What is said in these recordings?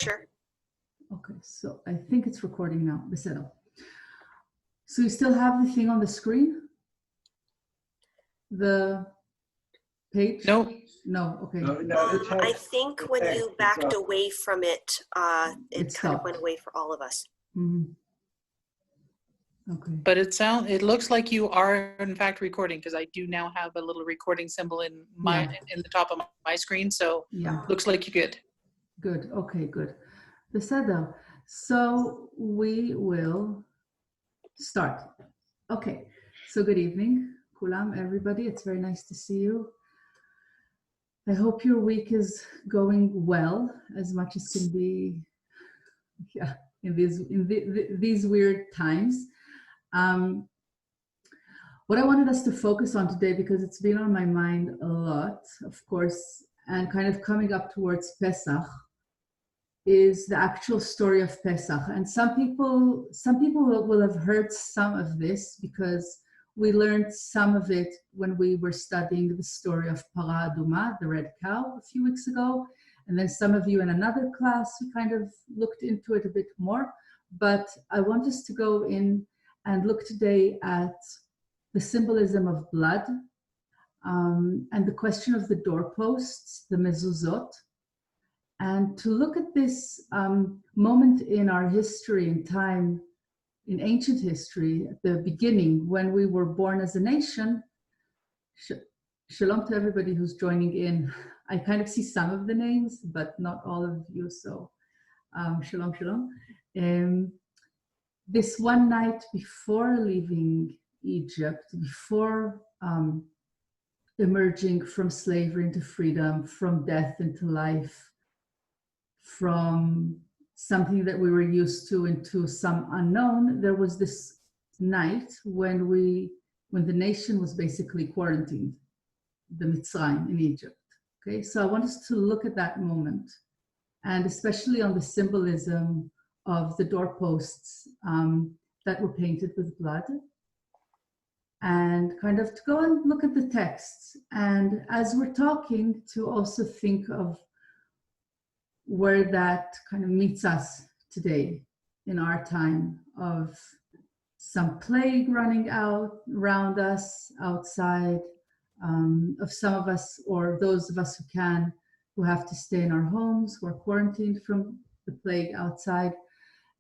Sure. Okay, so I think it's recording now. Beseda. So you still have the thing on the screen? The page? No. No, okay. I think when you backed away from it, it kind of stopped. went away for all of us. Mm-hmm. Okay. But it looks like you are in fact recording, because I do now have a little recording symbol in the top of my screen. So yeah, looks like you're good. Good. Okay, good. Beseda. So we will start. Okay. So good evening, Kulam, everybody. It's very nice to see you. I hope your week is going well, as much as can be. Yeah, in these weird times. What I wanted us to focus on today, because it's been on my mind a lot, of course, and kind of coming up towards Pesach, is the actual story of Pesach. And some people will have heard some of this, because we learned some of it when we were studying the story of Para Aduma, the red cow, a few weeks ago. And then some of you in another class, we kind of looked into it a bit more. But I want us to go in and look today at the symbolism of blood, and the question of the doorposts, the mezuzot, and to look at this moment in our history and time, in ancient history, at the beginning, when we were born as a nation. Shalom to everybody who's joining in. I kind of see some of the names, but not all of you, so shalom, shalom. This one night before leaving Egypt, before emerging from slavery into freedom, from death into life, from something that we were used to into some unknown, there was this night when the nation was basically quarantined, the Mitzrayim in Egypt. Okay, so I want us to look at that moment, and especially on the symbolism of the doorposts that were painted with blood, and kind of to go and look at the texts. And as we're talking, to also think of where that kind of meets us today in our time, of some plague running out around us outside, of some of us, or those of us who have to stay in our homes, who are quarantined from the plague outside,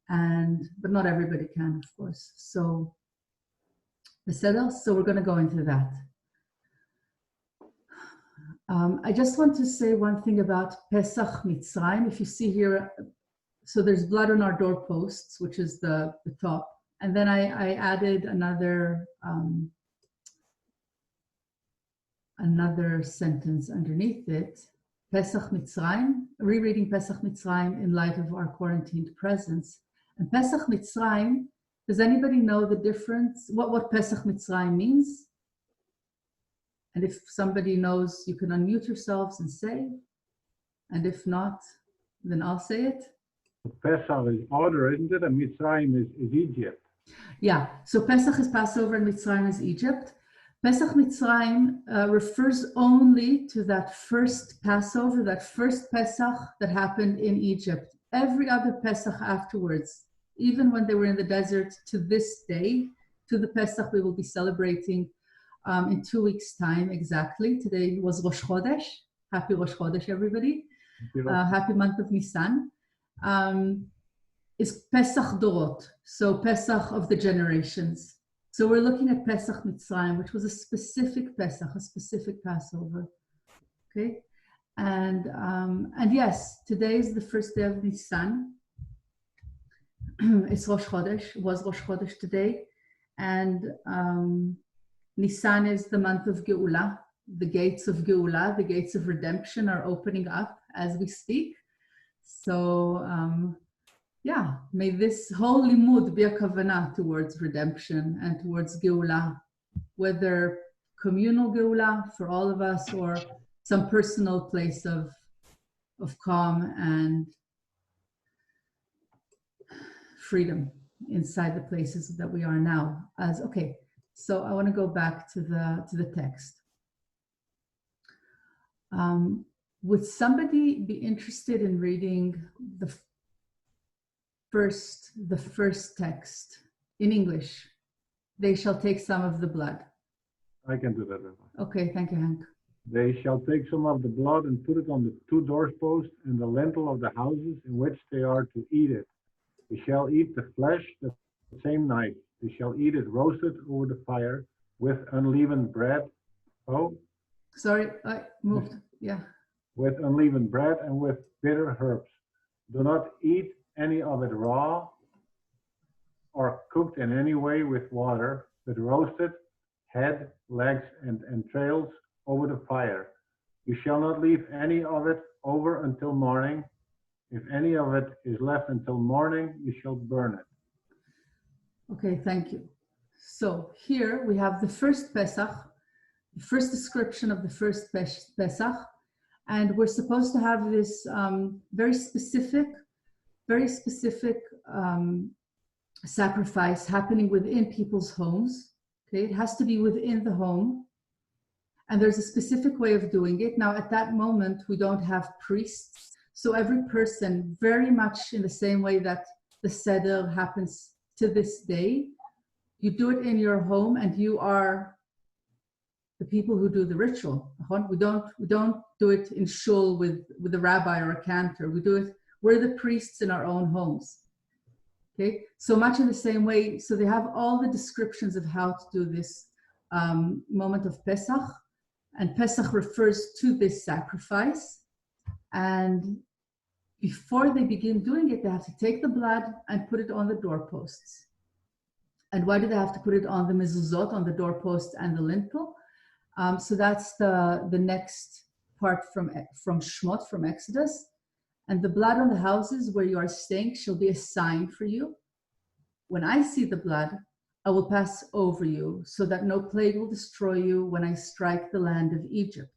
but not everybody can, of course. So we're going to go into that. I just want to say one thing about Pesach Mitzrayim. If you see here, so there's blood on our doorposts, which is the top. And then I added another sentence underneath it. Pesach Mitzrayim, rereading Pesach Mitzrayim in light of our quarantined presence. And Pesach Mitzrayim, does anybody know the difference? What Pesach Mitzrayim means? And if somebody knows, you can unmute yourselves and say. And if not, then I'll say it. Pesach is order, isn't it? And Mitzrayim is Egypt. Yeah, so Pesach is Passover and Mitzrayim is Egypt. Pesach Mitzrayim refers only to that first Passover, that first Pesach that happened in Egypt. Every other Pesach afterwards, even when they were in the desert, to this day, to the Pesach we will be celebrating in 2 weeks' time exactly. Today was Rosh Chodesh. Happy Rosh Chodesh, everybody. Happy month of Nisan. Is Pesach Dorot, so Pesach of the generations. So we're looking at Pesach Mitzrayim, which was a specific Pesach, a specific Passover. Okay, and yes, today is the first day of Nisan. It's Rosh Chodesh. Was Rosh Chodesh today, and Nisan is the month of Geula. The gates of Geula, the gates of redemption, are opening up as we speak. So yeah, may this whole limud be a kavanah towards redemption and towards Geula, whether communal Geula for all of us or some personal place of calm and freedom inside the places that we are now. Okay, so I want to go back to the text. Would somebody be interested in reading the first text in English. They shall take some of the blood. I can do that. Rabbi. Okay, thank you, Hank. They shall take some of the blood and put it on the 2 doorposts and the lintel of the houses in which they are to eat it. They shall eat the flesh the same night. They shall eat it roasted over the fire with unleavened bread. Oh, Sorry, I moved. Yeah. with unleavened bread and with bitter herbs. Do not eat any of it raw or cooked in any way with water, but roasted, head, legs, and entrails over the fire. You shall not leave any of it over until morning. If any of it is left until morning, you shall burn it. Okay, thank you. So here we have the first Pesach, the first description of the first Pesach, and we're supposed to have this very specific sacrifice happening within people's homes. Okay, it has to be within the home, and there's a specific way of doing it. Now, at that moment, we don't have priests, so every person, very much in the same way that the Seder happens to this day, you do it in your home, and you are the people who do the ritual. We don't do it in shul with a rabbi or a cantor. We do it. We're the priests in our own homes. Okay, so much in the same way. So they have all the descriptions of how to do this moment of Pesach, and Pesach refers to this sacrifice. And before they begin doing it, they have to take the blood and put it on the doorposts. And why do they have to put it on the mezuzot, on the doorpost and the lintel? So that's the next part from Shmot, from Exodus. And the blood on the houses where you are staying shall be a sign for you. When I see the blood, I will pass over you, so that no plague will destroy you when I strike the land of Egypt.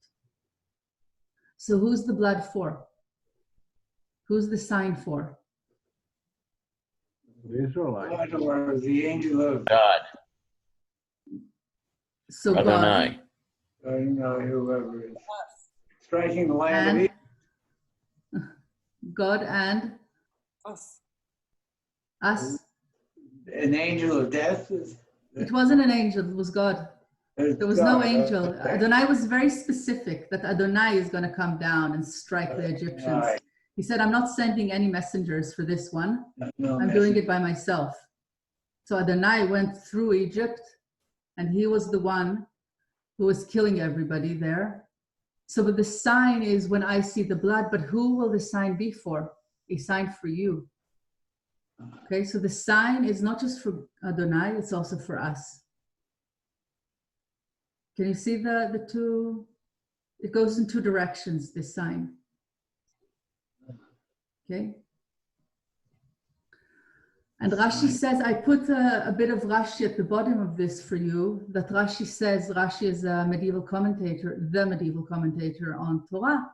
So who's the blood for? Who's the sign for? The Israelites. God or the angel of God. So God. Adonai. I don't know, whoever is striking the land of And Egypt. God and us. An angel of death is. It wasn't an angel, it was God. There was no angel. Adonai was very specific that Adonai is going to come down and strike the Egyptians. Right. He said, I'm not sending any messengers for this one. No I'm doing it by myself. So Adonai went through Egypt, and he was the one who was killing everybody there. So but the sign is when I see the blood, but who will the sign be for? A sign for you. Okay, so the sign is not just for Adonai, it's also for us. Can you see the two? It goes in 2 directions, this sign. Okay. And Rashi says, I put a bit of Rashi at the bottom of this for you, that Rashi says, Rashi is a medieval commentator, the medieval commentator on Torah.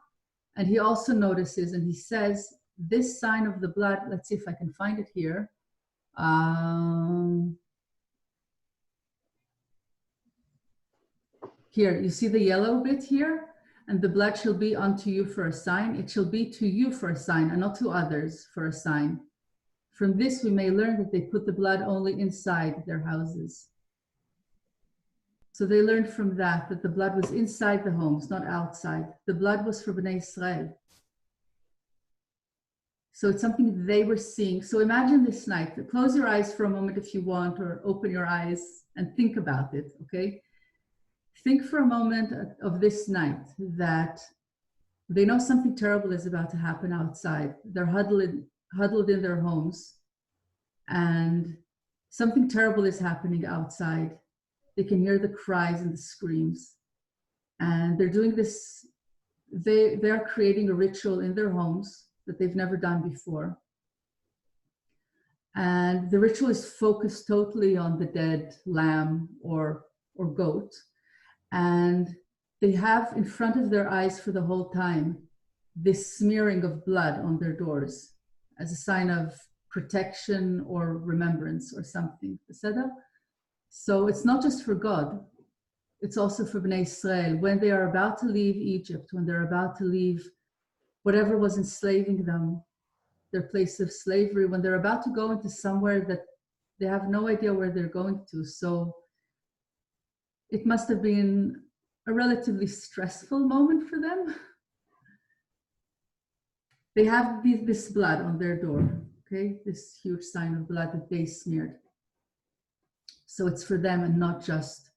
And he also notices, and he says, this sign of the blood, let's see if I can find it here. Here, you see the yellow bit here? And the blood shall be unto you for a sign. It shall be to you for a sign, and not to others for a sign. From this, we may learn that they put the blood only inside their houses. So they learned from that the blood was inside the homes, not outside. The blood was for Bnei Israel. So it's something they were seeing. So imagine this night. Close your eyes for a moment if you want, or open your eyes and think about it, okay? Think for a moment of this night that they know something terrible is about to happen outside. They're huddled in their homes, and something terrible is happening outside. They can hear the cries and the screams, and they're doing this. They're creating a ritual in their homes that they've never done before, and the ritual is focused totally on the dead lamb or goat, and they have in front of their eyes for the whole time this smearing of blood on their doors as a sign of protection or remembrance or something. So it's not just for God, it's also for Bnei Israel. When they are about to leave Egypt, when they're about to leave whatever was enslaving them, their place of slavery, when they're about to go into somewhere that they have no idea where they're going to. So it must have been a relatively stressful moment for them. They have this blood on their door, okay? This huge sign of blood that they smeared. So it's for them and not just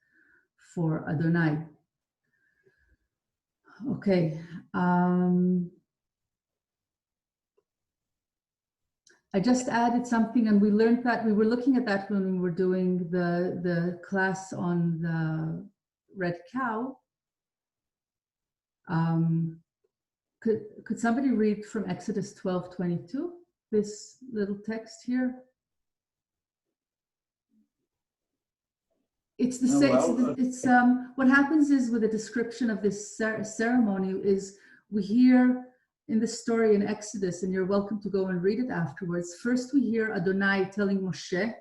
for Adonai. Okay. I just added something, and we learned that, we were looking at that when we were doing the class on the red cow. Could somebody read from Exodus 12:22, this little text here? It's the same. What happens is, with a description of this ceremony, is we hear in the story in Exodus, and you're welcome to go and read it afterwards. First, we hear Adonai telling Moshe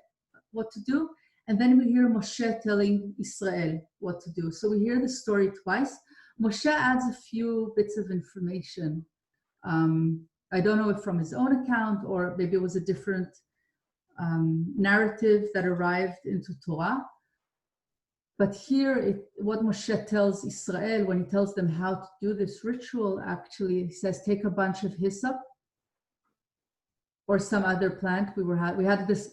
what to do, and then we hear Moshe telling Israel what to do. So we hear the story twice. Moshe adds a few bits of information. I don't know if from his own account, or maybe it was a different narrative that arrived into Torah. But here, what Moshe tells Israel, when he tells them how to do this ritual, actually, he says, take a bunch of hyssop or some other plant. We had this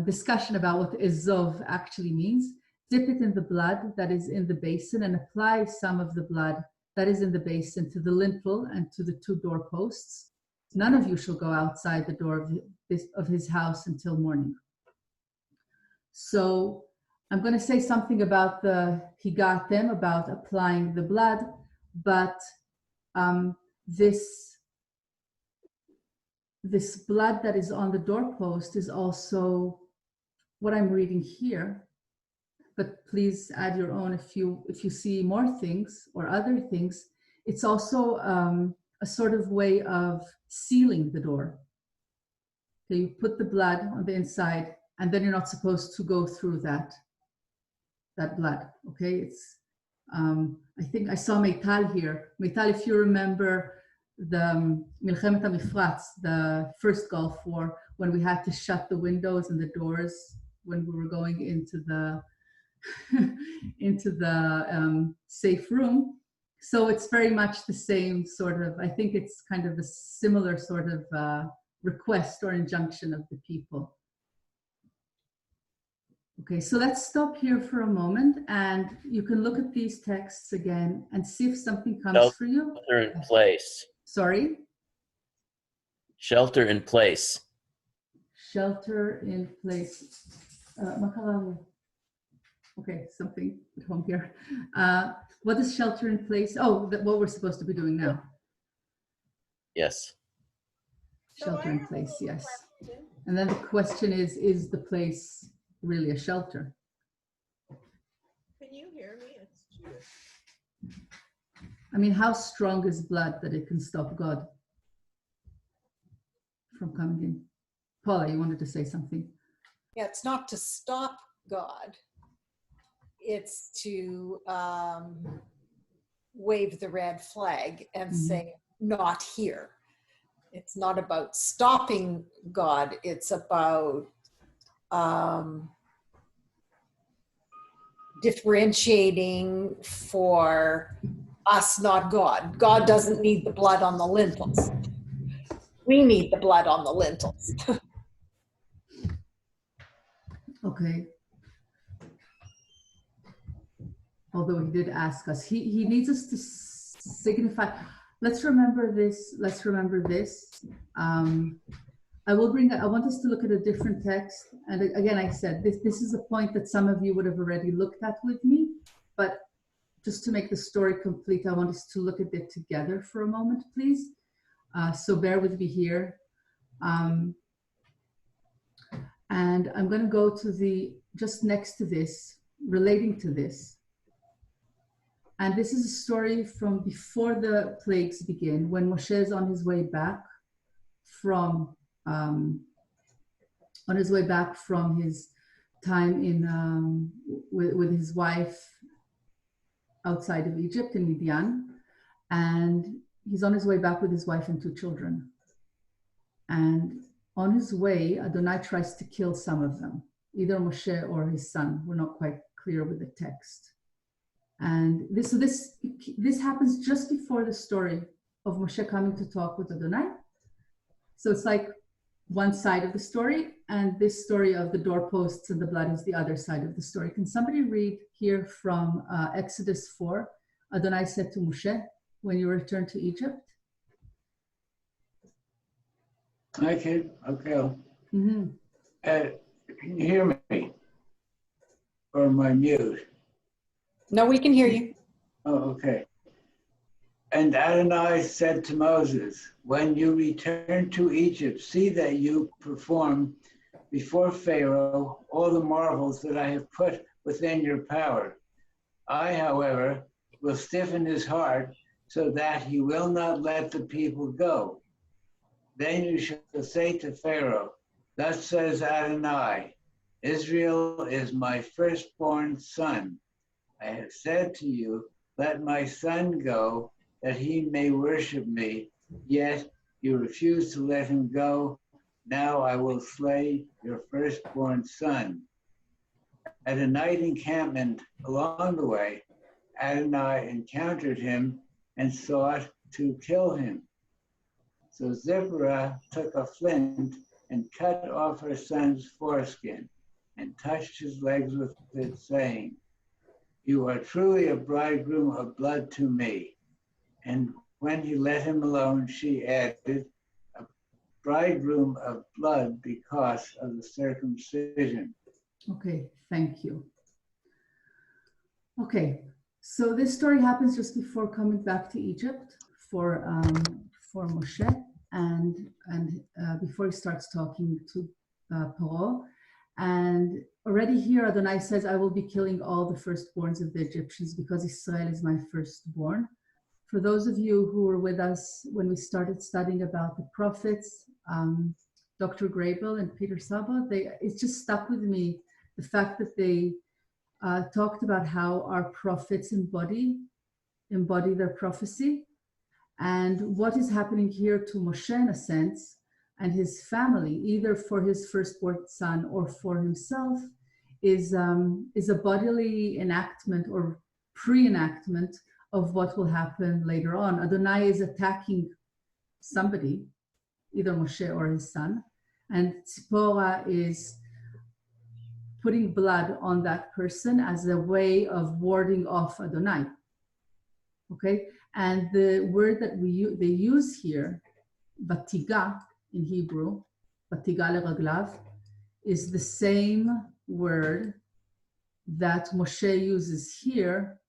discussion about what ezov actually means. Dip it in the blood that is in the basin, and apply some of the blood that is in the basin to the lintel and to the 2 doorposts. None of you shall go outside the door of his house until morning. So I'm going to say something about the higatem, about applying the blood, but this blood that is on the doorpost is also what I'm reading here. But please add your own if you see more things or other things. It's also a sort of way of sealing the door. So you put the blood on the inside, and then you're not supposed to go through that blood. Okay, it's I think I saw Meital here. Meital, if you remember the Milchemet HaMifratz, the first Gulf War, when we had to shut the windows and the doors when we were going into the safe room. So it's very much the same sort of, I think it's kind of a similar sort of request or injunction of the people. Okay, so let's stop here for a moment, and you can look at these texts again and see if something comes for you. Shelter in place. Sorry? Shelter in place. Shelter in place. Okay, something at home here. What is shelter in place? Oh, what we're supposed to be doing now. Yes. Shelter in place, yes. And then the question is the place really a shelter? Can you hear me? It's Judith. I mean, how strong is blood that it can stop God from coming in? Paula, you wanted to say something. Yeah, it's not to stop God. It's to wave the red flag and say, not here. It's not about stopping God. It's about differentiating for us, not God. God doesn't need the blood on the lintels. We need the blood on the lintels. Okay. Although he did ask us, he needs us to signify. Let's remember this. I want us to look at a different text. And again, I said, this is a point that some of you would have already looked at with me, but just to make the story complete, I want us to look at it together for a moment, please. So bear with me here. And I'm going to go to just next to this, relating to this. And this is a story from before the plagues begin, when Moshe is on his way back from his time in with his wife outside of Egypt in Midian, and he's on his way back with his wife and 2 children. And on his way, Adonai tries to kill some of them, either Moshe or his son. We're not quite clear with the text. And this happens just before the story of Moshe coming to talk with Adonai. So it's like one side of the story, and this story of the doorposts and the blood is the other side of the story. Can somebody read here from Exodus 4? Adonai said to Moshe, when you return to Egypt. I can, okay. Mm-hmm. Can you hear me? Or am I mute? No, we can hear you. Oh, okay. And Adonai said to Moses, when you return to Egypt, see that you perform before Pharaoh all the marvels that I have put within your power. I, however, will stiffen his heart so that he will not let the people go. Then you shall say to Pharaoh, thus says Adonai, Israel is my firstborn son. I have said to you, let my son go, that he may worship me. Yet you refuse to let him go. Now I will slay your firstborn son. At a night encampment along the way, Adonai encountered him and sought to kill him. So Zipporah took a flint and cut off her son's foreskin and touched his legs with it, saying, you are truly a bridegroom of blood to me. And when he let him alone, she added, a bridegroom of blood because of the circumcision. Okay, thank you. Okay, so this story happens just before coming back to Egypt for Moshe, and before he starts talking to Paro. And already here, Adonai says, I will be killing all the firstborns of the Egyptians because Israel is my firstborn. For those of you who were with us when we started studying about the prophets, Dr. Grable and Peter Saba, it just stuck with me, the fact that they talked about how our prophets embody their prophecy. And what is happening here to Moshe, in a sense, and his family, either for his firstborn son or for himself, is a bodily enactment or pre-enactment of what will happen later on. Adonai is attacking somebody, either Moshe or his son, and Tzipporah is putting blood on that person as a way of warding off Adonai. Okay, and the word that they use here, batiga in Hebrew, batiga leraglav, is the same word that Moshe uses here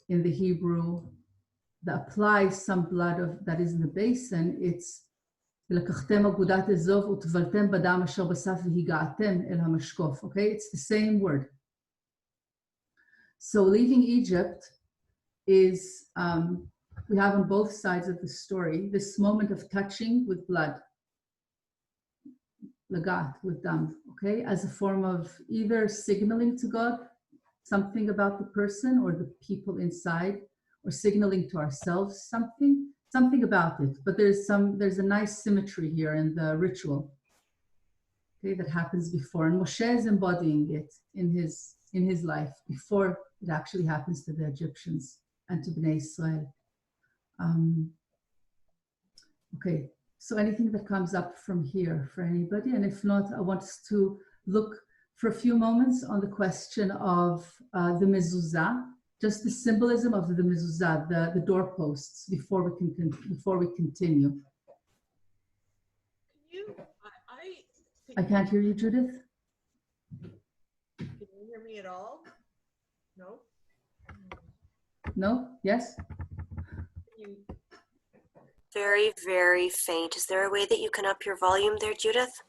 in the Hebrew that applies some blood that is in the basin. It's לקחתם אגודת אזוב וטבלתם בדם אשר בסף והגעתם אל המשקוף. Okay, it's the same word. So leaving Egypt is, we have on both sides of the story, this moment of touching with blood, lagat, with dam, okay, as a form of either signaling to God something about the person or the people inside, or signaling to ourselves something about it. But there's a nice symmetry here in the ritual, okay, that happens before, and Moshe is embodying it in his life before it actually happens to the Egyptians and to Bnei Israel. Okay, so anything that comes up from here for anybody, and if not, I want us to look for a few moments on the question of the mezuzah, just the symbolism of the mezuzah, the doorposts, before we continue. I can't hear you, Judith. Can you hear me at all? No? No? Yes? Very, very faint. Is there a way that you can up your volume there, Judith?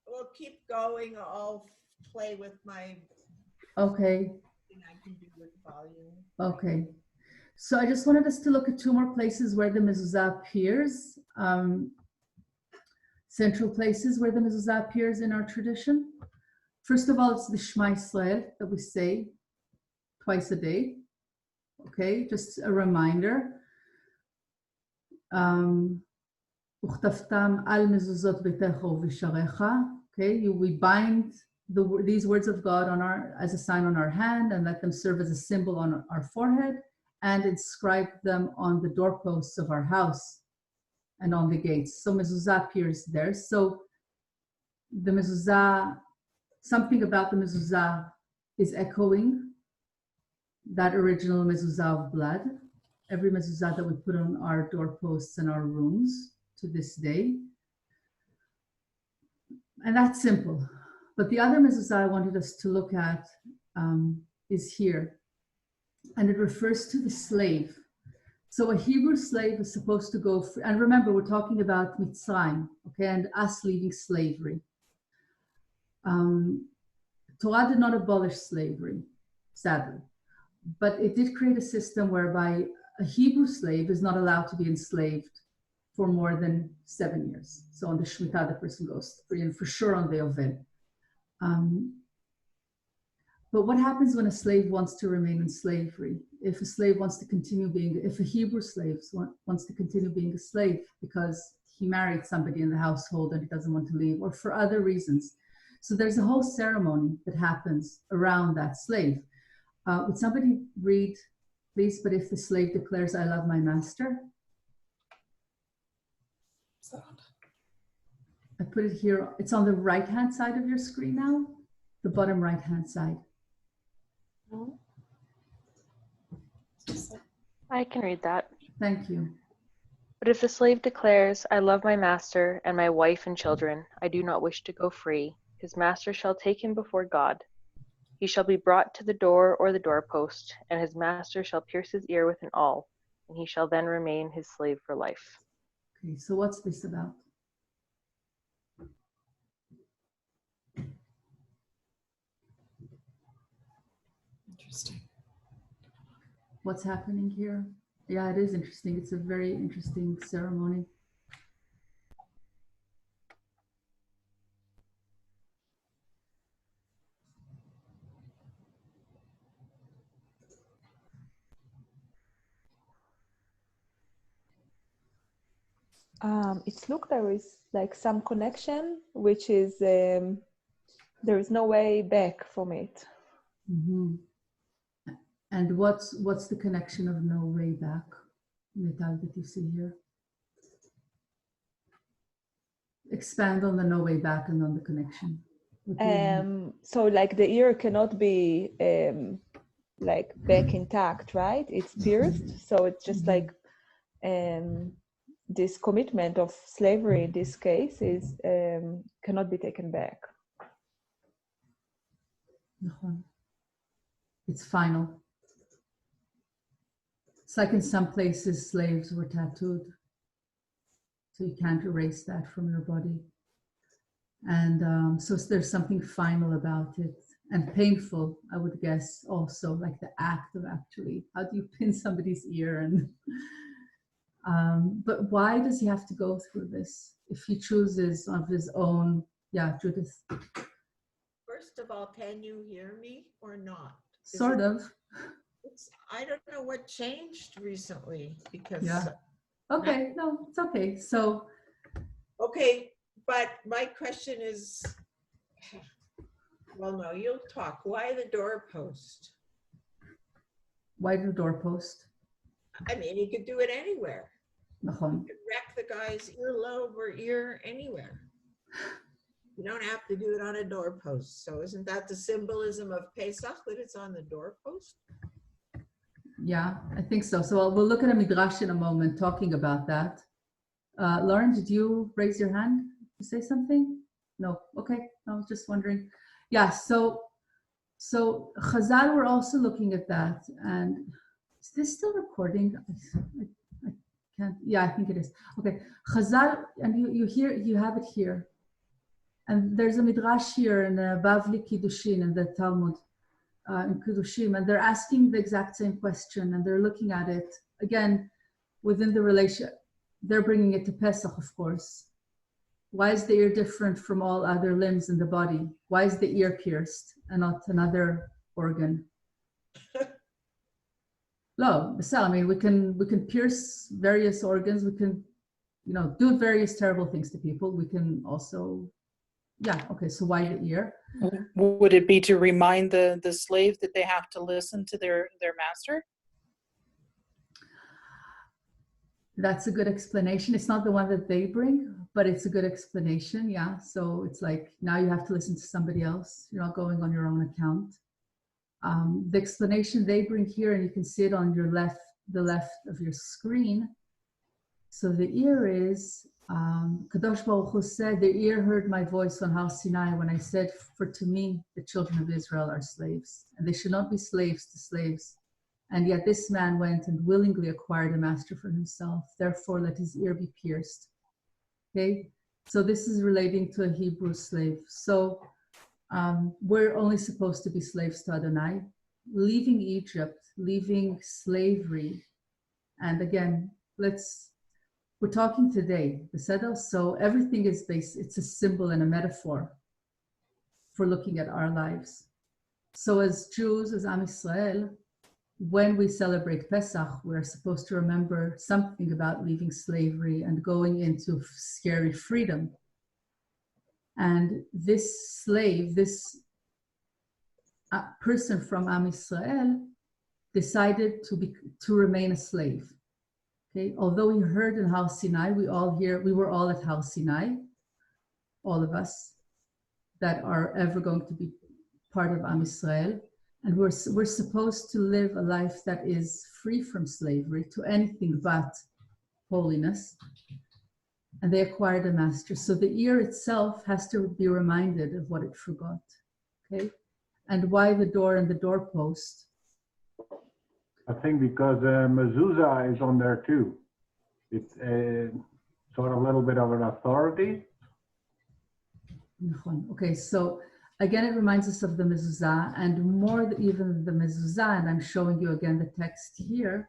We'll keep going. I'll play with my. Okay. I can do with volume. Okay. So I just wanted us to look at two more places where the mezuzah appears, central places where the mezuzah appears in our tradition. First of all, it's the Shema Yisrael that we say twice a day. Okay, just a reminder וכתבתם על מזוזות ביתך ובשעריך. Okay, we bind these words of God on as a sign on our hand and let them serve as a symbol on our forehead and inscribe them on the doorposts of our house and on the gates. So mezuzah appears there. So the mezuzah, something about the mezuzah is echoing that original mezuzah of blood. Every mezuzah that we put on our doorposts and our rooms to this day. And that's simple. But the other mezuzah I wanted us to look at is here. And it refers to the slave. So a Hebrew slave is supposed to go free. And remember, we're talking about Mitzrayim, okay, and us leaving slavery. Torah did not abolish slavery, sadly. But it did create a system whereby a Hebrew slave is not allowed to be enslaved for more than 7 years. So on the Shemitah, the person goes free, and for sure on the Yovel. But what happens when a slave wants to remain in slavery? If a slave wants to continue being, if a Hebrew slave wants to continue being a slave because he married somebody in the household and he doesn't want to leave, or for other reasons. So there's a whole ceremony that happens around that slave. Would somebody read, please? But if the slave declares, I love my master. I put it here. It's on the right-hand side of your screen now, the bottom right-hand side. I can read that. Thank you. But if the slave declares, I love my master and my wife and children, I do not wish to go free, his master shall take him before God. He shall be brought to the door or the doorpost, and his master shall pierce his ear with an awl, and he shall then remain his slave for life. Okay, so what's this about? Interesting. What's happening here? Yeah, it is interesting. It's a very interesting ceremony. It looks there is like some connection, which is there is no way back from it. Mm-hmm. And what's the connection of no way back, Metal, that you see here? Expand on the no way back and on the connection. So like the ear cannot be like back intact, right? It's pierced, so it's just like this commitment of slavery in this case is cannot be taken back. It's final. It's like in some places slaves were tattooed, so you can't erase that from your body. And so there's something final about it, and painful, I would guess, also, like the act of actually, how do you pin somebody's ear? And but why does he have to go through this if he chooses of his own? Yeah, Judith. First of all, can you hear me or not? Sort of. I don't know what changed recently because. Yeah. Okay. No, it's okay. So. Okay, but my question is, well, no, you'll talk. Why the doorpost? Why the doorpost? I mean, you could do it anywhere. You נכון. could wreck the guy's earlobe or ear anywhere. You don't have to do it on a doorpost. So isn't that the symbolism of Pesach, that it's on the doorpost? Yeah, I think so. So we'll look at a midrash in a moment talking about that. Lauren, did you raise your hand to say something? No. Okay. I was just wondering. Yeah. So Chazal, we're also looking at that. And is this still recording? I can't. Yeah, I think it is. Okay. Chazal, and you have it here. And there's a midrash here in Bavli Kiddushin in the Talmud. In Kiddushim, and they're asking the exact same question, and they're looking at it again within the relation. They're bringing it to Pesach, of course. Why is the ear different from all other limbs in the body? Why is the ear pierced and not another organ? No, I mean, we can pierce various organs. We can, do various terrible things to people. We can also, yeah, okay. So why the ear? Would it be to remind the slave that they have to listen to their master? That's a good explanation. It's not the one that they bring, but it's a good explanation. Yeah. So it's like now you have to listen to somebody else. You're not going on your own account. The explanation they bring here, and you can see it on your the left of your screen. So the ear is, Kadosh Baruch Hu said, the ear heard my voice on Har Sinai when I said, for to me, the children of Israel are slaves, and they should not be slaves to slaves. And yet this man went and willingly acquired a master for himself. Therefore, let his ear be pierced. Okay? So this is relating to a Hebrew slave. So we're only supposed to be slaves to Adonai. Leaving Egypt, leaving slavery. And again, we're talking today, so everything is based, it's a symbol and a metaphor for looking at our lives. So as Jews, as Am Yisrael, when we celebrate Pesach, we're supposed to remember something about leaving slavery and going into scary freedom. And this slave, this person from Am Yisrael, decided to remain a slave. Okay, although he heard in Har Sinai, we were all at Har Sinai, all of us that are ever going to be part of Am Yisrael. And we're supposed to live a life that is free from slavery to anything but holiness. And they acquired a master. So the ear itself has to be reminded of what it forgot. Okay? And why the door and the doorpost? I think because mezuzah is on there too. It's sort of a little bit of an authority. Okay, so again, it reminds us of the mezuzah, and more even the mezuzah, and I'm showing you again the text here.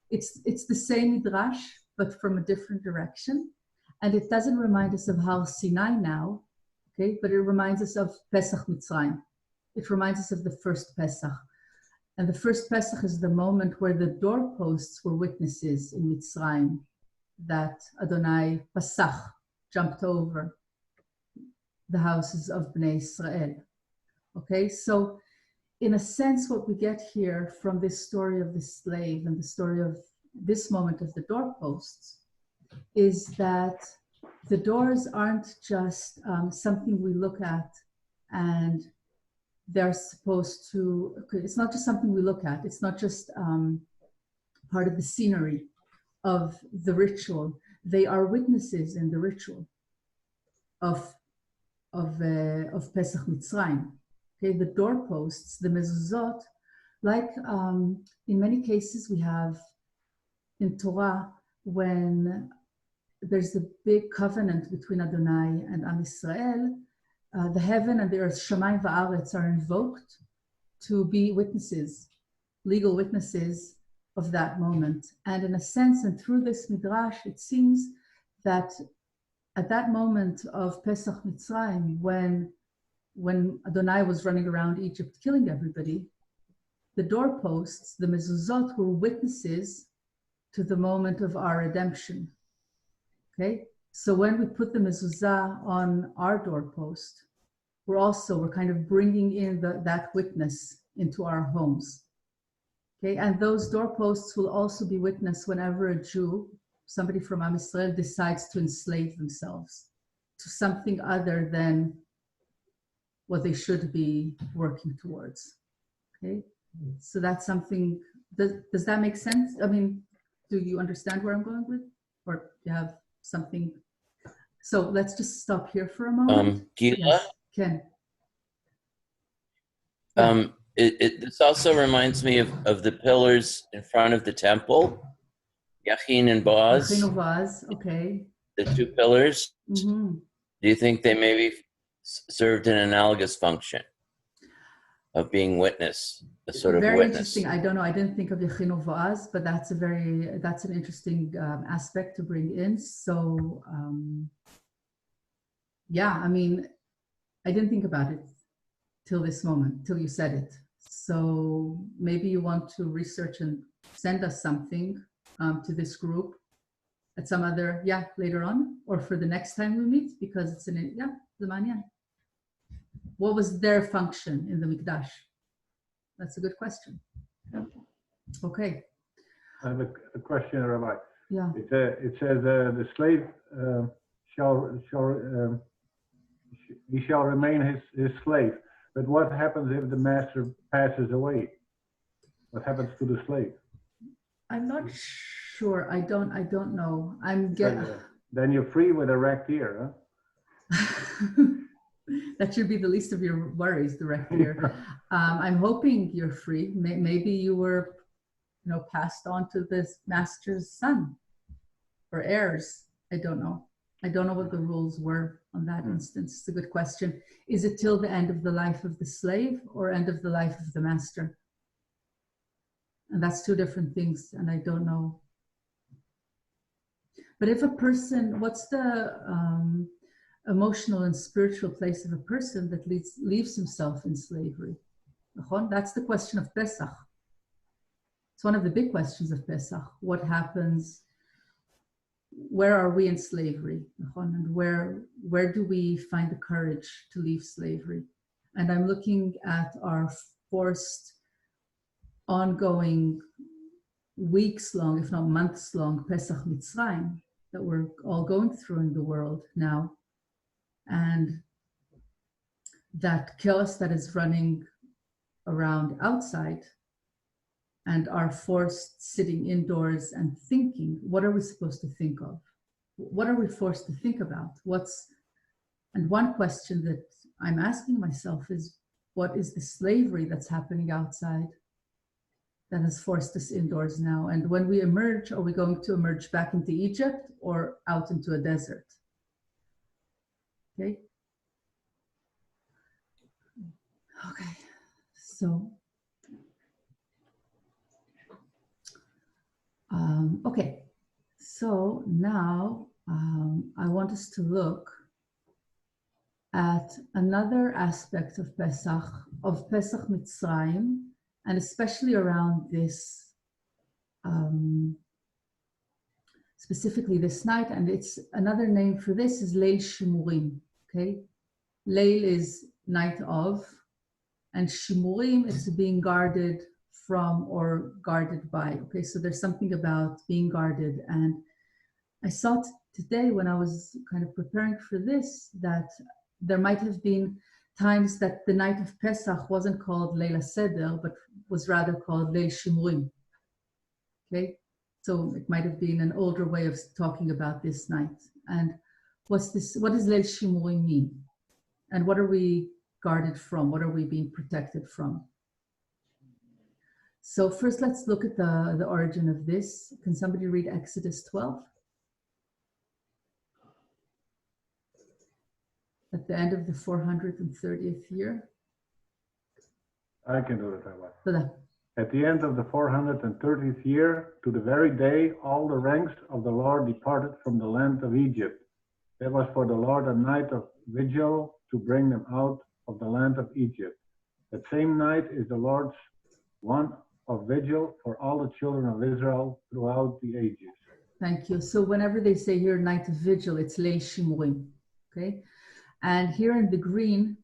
It's the same midrash, but from a different direction. And it doesn't remind us of Har Sinai now, okay, but it reminds us of Pesach Mitzrayim. It reminds us of the first Pesach. And the first Pesach is the moment where the doorposts were witnesses in Mitzrayim that Adonai Pasach jumped over the houses of Bnei Israel. Okay, so in a sense, what we get here from this story of the slave and the story of this moment of the doorposts is that the doors aren't just something we look at and they're supposed to, it's not just something we look at, it's not just part of the scenery of the ritual. They are witnesses in the ritual of Pesach Mitzrayim. Okay, the doorposts, the mezuzot, like in many cases we have in Torah when there's a big covenant between Adonai and Am Yisrael, the heaven and the earth, Shamayim va'aretz, are invoked to be witnesses, legal witnesses of that moment. And in a sense, and through this midrash, it seems that at that moment of Pesach Mitzrayim, when Adonai was running around Egypt killing everybody, the doorposts, the mezuzot, were witnesses to the moment of our redemption. Okay, so when we put the mezuzah on our doorpost, we're kind of bringing in that witness into our homes. Okay, and those doorposts will also be witness whenever a Jew, somebody from Am Yisrael, decides to enslave themselves to something other than what they should be working towards. Okay, so that's something. Does that make sense? I mean, do you understand where I'm going with, or do you have something? So let's just stop here for a moment. Gila, Yes, Ken. this also reminds me of the pillars in front of the temple, Yachin and Boaz. Yachin and Boaz, okay. The two pillars. Mm-hmm. Do you think they maybe served an analogous function of being witness, a sort of very witness? Interesting. I don't know. I didn't think of Yachin and Boaz, but that's an interesting aspect to bring in. So yeah, I mean, I didn't think about it till this moment, till you said it. So maybe you want to research and send us something to this group at some other, later on, or for the next time we meet, because it's the manyan. What was their function in the Mikdash? That's a good question. Okay. I have a question, Rabbi. Yeah. It says the slave he shall remain his slave. But what happens if the master passes away? What happens to the slave? I'm not sure. I don't know. Then you're free with a wrecked ear, huh? That should be the least of your worries, the wrecked ear. I'm hoping you're free. Maybe you were, passed on to this master's son or heirs. I don't know. I don't know what the rules were on that instance. It's a good question. Is it till the end of the life of the slave or end of the life of the master? And that's two different things, and I don't know. But if a person, what's the emotional and spiritual place of a person that leaves himself in slavery? That's the question of Pesach. It's one of the big questions of Pesach. What happens? Where are we in slavery? And where do we find the courage to leave slavery? And I'm looking at our forced, ongoing, weeks-long, if not months-long, Pesach Mitzrayim that we're all going through in the world now. And that chaos that is running around outside, and are forced sitting indoors and thinking, what are we supposed to think of? What are we forced to think about? And one question that I'm asking myself is, what is the slavery that's happening outside that has forced us indoors now? And when we emerge, are we going to emerge back into Egypt or out into a desert? Okay. Okay, so, okay, so now I want us to look at another aspect of Pesach Mitzrayim, and especially around this, specifically this night, and it's another name for this is Leil Shimurim, okay? Leil is night of, and Shimurim is being guarded from or guarded by, okay? So there's something about being guarded, and I saw today when I was kind of preparing for this that there might have been times that the night of Pesach wasn't called Leil Seder, but was rather called Leil Shimurim, okay? So it might have been an older way of talking about this night. And what does Leil Shimurim mean? And what are we guarded from? What are we being protected from? So first, let's look at the origin of this. Can somebody read Exodus 12? At the end of the 430th year. I can do it, Rabbi. Tada. At the end of the 430th year, to the very day, all the ranks of the Lord departed from the land of Egypt. There was for the Lord a night of vigil to bring them out of the land of Egypt. That same night is the Lord's one of vigil for all the children of Israel throughout the ages. Thank you. So whenever they say here night of vigil, it's Leil Shimurim, okay? And here in the green,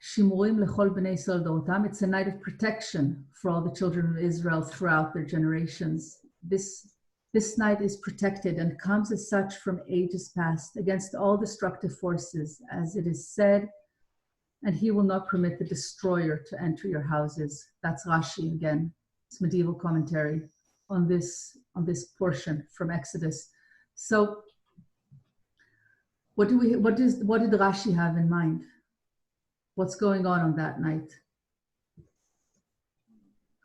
Shimurim lechol bnei Yisrael dorotam, it's a night of protection for all the children of Israel throughout their generations. This night is protected and comes as such from ages past against all destructive forces, as it is said, and he will not permit the destroyer to enter your houses. That's Rashi again. It's medieval commentary on this portion from Exodus. So what did Rashi have in mind? What's going on that night?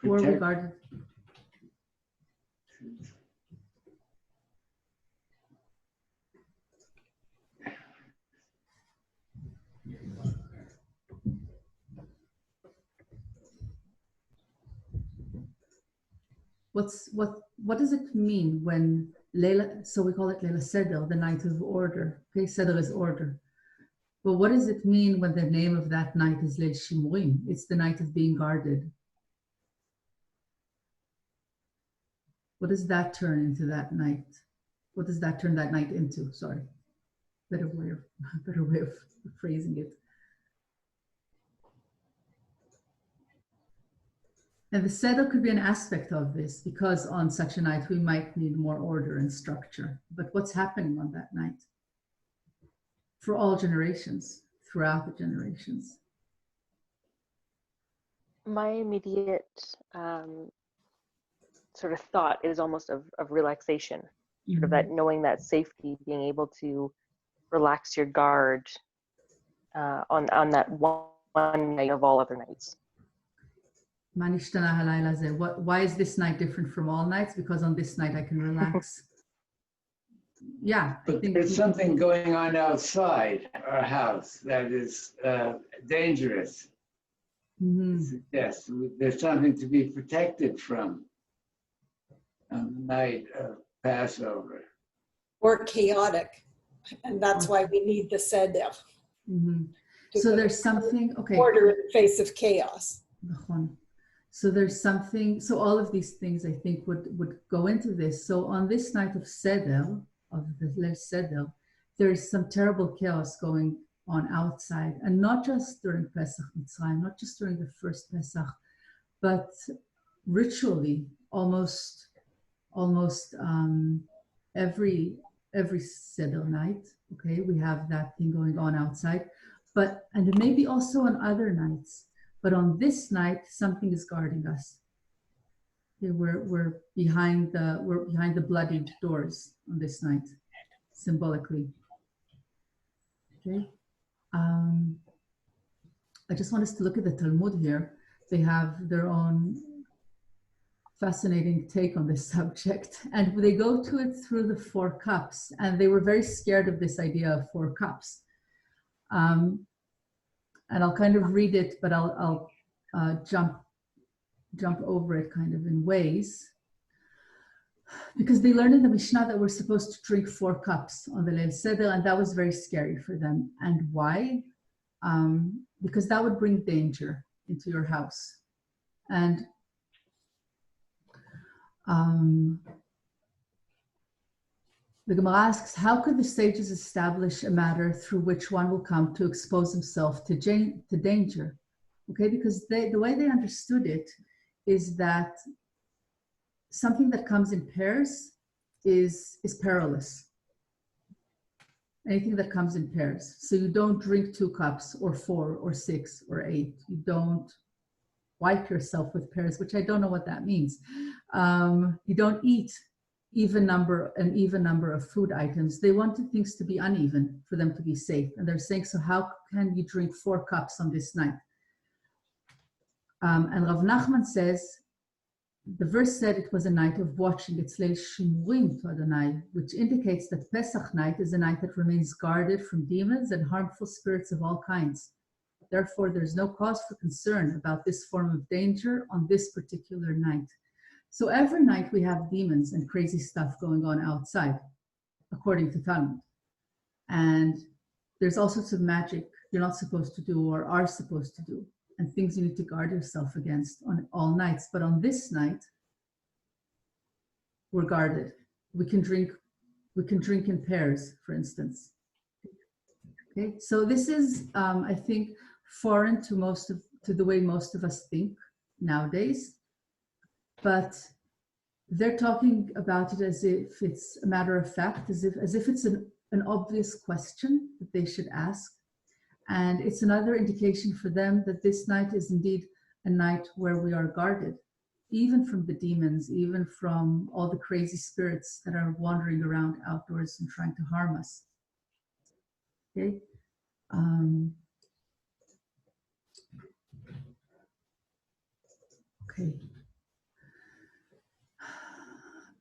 Who are we guarded? What does it mean when Leila, so we call it Leila Seder, the night of order. Okay, Seder is order. But what does it mean when the name of that night is Leil Shimurim? It's the night of being guarded. What does that turn into that night? What does that turn that night into? Sorry, better way of phrasing it. And the seder could be an aspect of this, because on such a night we might need more order and structure. But what's happening on that night? For all generations, throughout the generations. My immediate sort of thought is almost of relaxation, sort of that knowing that safety, being able to relax your guard on that one night of all other nights. Why is this night different from all nights? Because on this night I can relax. Yeah. But there's something going on outside our house that is dangerous. Yes, there's something to be protected from on the night of Passover. Or chaotic. And that's why we need the seder. So there's something, okay. Order in the face of chaos. So there's something, so all of these things I think would go into this. So on this night of Seder, of the Leil Seder, there's some terrible chaos going on outside, and not just during Pesach Mitzrayim, not just during the first Pesach, but ritually, almost every Seder night, okay, we have that thing going on outside, and maybe also on other nights. But on this night, something is guarding us. Okay, we're behind the bloodied doors on this night, symbolically. Okay. I just want us to look at the Talmud here. They have their own fascinating take on this subject, and they go to it through the 4 cups. And they were very scared of this idea of 4 cups. And I'll kind of read it, but I'll jump over it kind of in ways. Because they learned in the Mishnah that we're supposed to drink 4 cups on the Leil Seder, and that was very scary for them. And why? Because that would bring danger into your house. And the Gemara asks, how could the sages establish a matter through which one will come to expose himself to danger? Okay, because the way they understood it is that something that comes in pairs is perilous. Anything that comes in pairs. So you don't drink 2 cups or 4 or 6 or 8. You don't wipe yourself with pairs, which I don't know what that means. You don't eat an even number of food items. They wanted things to be uneven for them to be safe. And they're saying, so how can you drink 4 cups on this night? And Rav Nachman says, the verse said it was a night of watching. It's Leil Shimurim to Adonai, which indicates that Pesach night is a night that remains guarded from demons and harmful spirits of all kinds. Therefore, there's no cause for concern about this form of danger on this particular night. So every night we have demons and crazy stuff going on outside, according to Talmud. And there's all sorts of magic you're not supposed to do or are supposed to do, and things you need to guard yourself against on all nights. But on this night, we're guarded. We can drink in pairs, for instance. Okay, so this is, I think, foreign to the way most of us think nowadays. But they're talking about it as if it's a matter of fact, as if it's an obvious question that they should ask. And it's another indication for them that this night is indeed a night where we are guarded, even from the demons, even from all the crazy spirits that are wandering around outdoors and trying to harm us. Okay. Okay.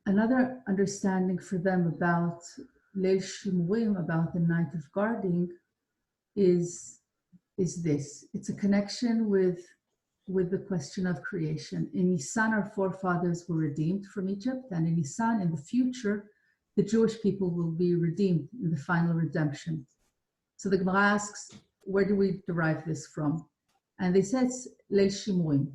Another understanding for them about Leil Shimurim, about the night of guarding, is this. It's a connection with the question of creation. In Nisan, our forefathers were redeemed from Egypt, and in Nisan, in the future, the Jewish people will be redeemed in the final redemption. So the Gemara asks, where do we derive this from? And they say it's Leil Shimurim.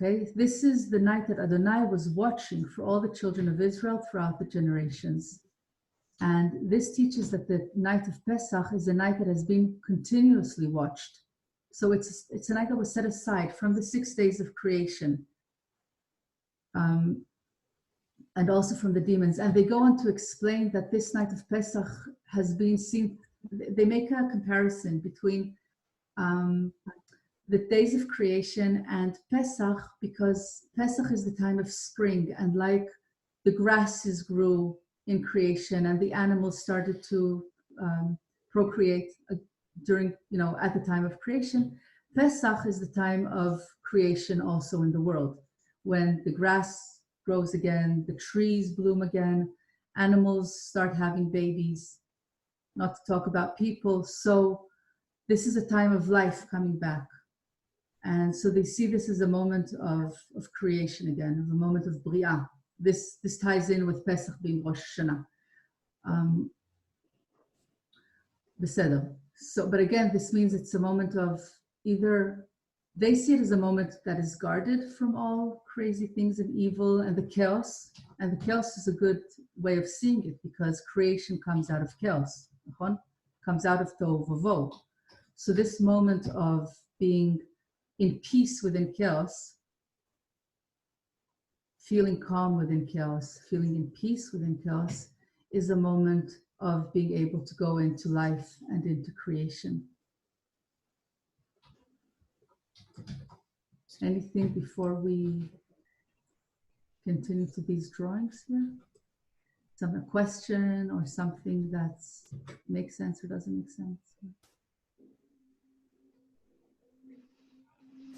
Okay, this is the night that Adonai was watching for all the children of Israel throughout the generations. And this teaches that the night of Pesach is a night that has been continuously watched. So it's a night that was set aside from the 6 days of creation, and also from the demons. And they go on to explain that this night of Pesach has been seen, they make a comparison between the days of creation and Pesach, because Pesach is the time of spring, and like the grasses grew in creation and the animals started to procreate during, at the time of creation, Pesach is the time of creation also in the world, when the grass grows again, the trees bloom again, animals start having babies, not to talk about people. So this is a time of life coming back. And so they see this as a moment of creation again, of a moment of Bria. This ties in with Pesach being Rosh Hashanah. Beseder. So, but again, this means it's a moment of either, they see it as a moment that is guarded from all crazy things and evil and the chaos. And the chaos is a good way of seeing it, because creation comes out of chaos, comes out of Tohu Vavohu. So this moment of being in peace within chaos, feeling calm within chaos, feeling in peace within chaos, is a moment of being able to go into life and into creation. Anything before we continue to these drawings here? Some question or something that makes sense or doesn't make sense?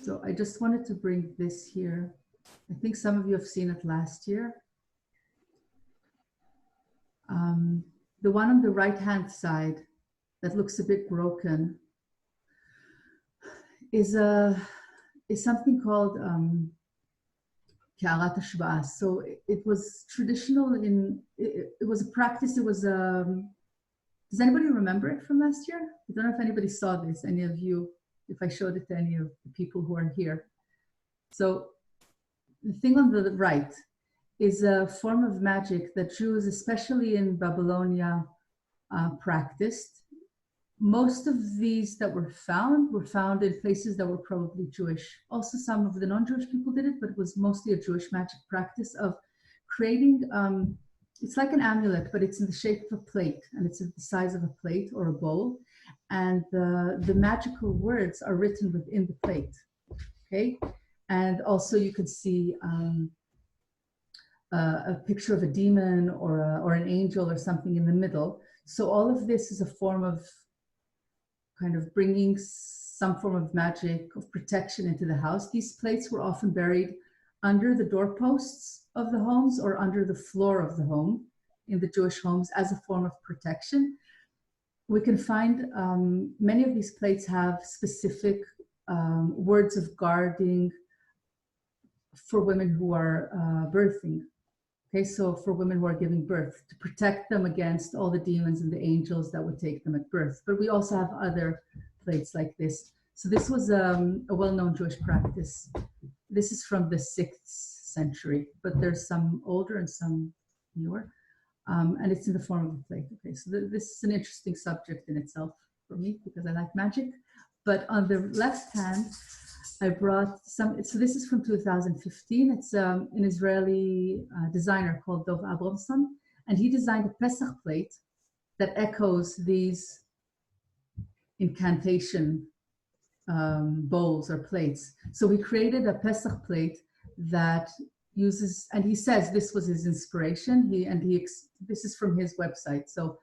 So I just wanted to bring this here. I think some of you have seen it last year. The one on the right-hand side that looks a bit broken is something called Ke'arat Hashba'ah. So it was traditional it was a practice. It was does anybody remember it from last year? I don't know if anybody saw this, any of you, if I showed it to any of the people who are here. So the thing on the right is a form of magic that Jews, especially in Babylonia, practiced. Most of these that were found in places that were probably Jewish. Also, some of the non-Jewish people did it, but it was mostly a Jewish magic practice of creating, it's like an amulet, but it's in the shape of a plate, and it's the size of a plate or a bowl. And the magical words are written within the plate, okay? And also you could see a picture of a demon or an angel or something in the middle. So all of this is a form of kind of bringing some form of magic, of protection into the house. These plates were often buried under the doorposts of the homes or under the floor of the home in the Jewish homes as a form of protection. We can find many of these plates have specific words of guarding for women who are birthing. Okay, so for women who are giving birth, to protect them against all the demons and the angels that would take them at birth. But we also have other plates like this. So this was a well-known Jewish practice. This is from the 6th century, but there's some older and some newer. And it's in the form of a plate. Okay, so this is an interesting subject in itself for me because I like magic. But on the left hand, I brought some, so this is from 2015. It's an Israeli designer called Dov Abramson, and he designed a Pesach plate that echoes these incantation bowls or plates. So we created a Pesach plate that uses, and he says this was his inspiration. This is from his website. So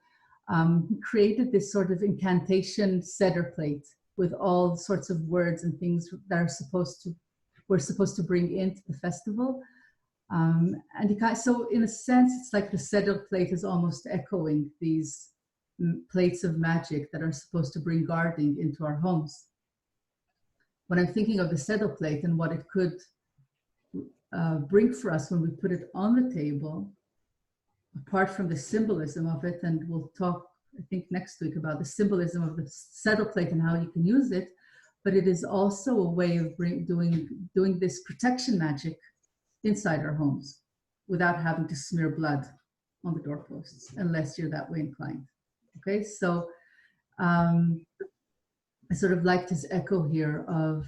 he created this sort of incantation seder plate with all sorts of words and things that we're supposed to bring into the festival. So in a sense, it's like the seder plate is almost echoing these plates of magic that are supposed to bring guarding into our homes. When I'm thinking of the seder plate and what it could bring for us when we put it on the table, apart from the symbolism of it, and we'll talk, I think, next week about the symbolism of the seder plate and how you can use it. but it is also a way of doing this protection magic inside our homes without having to smear blood on the doorposts, unless you're that way inclined. Okay, so I sort of liked his echo here of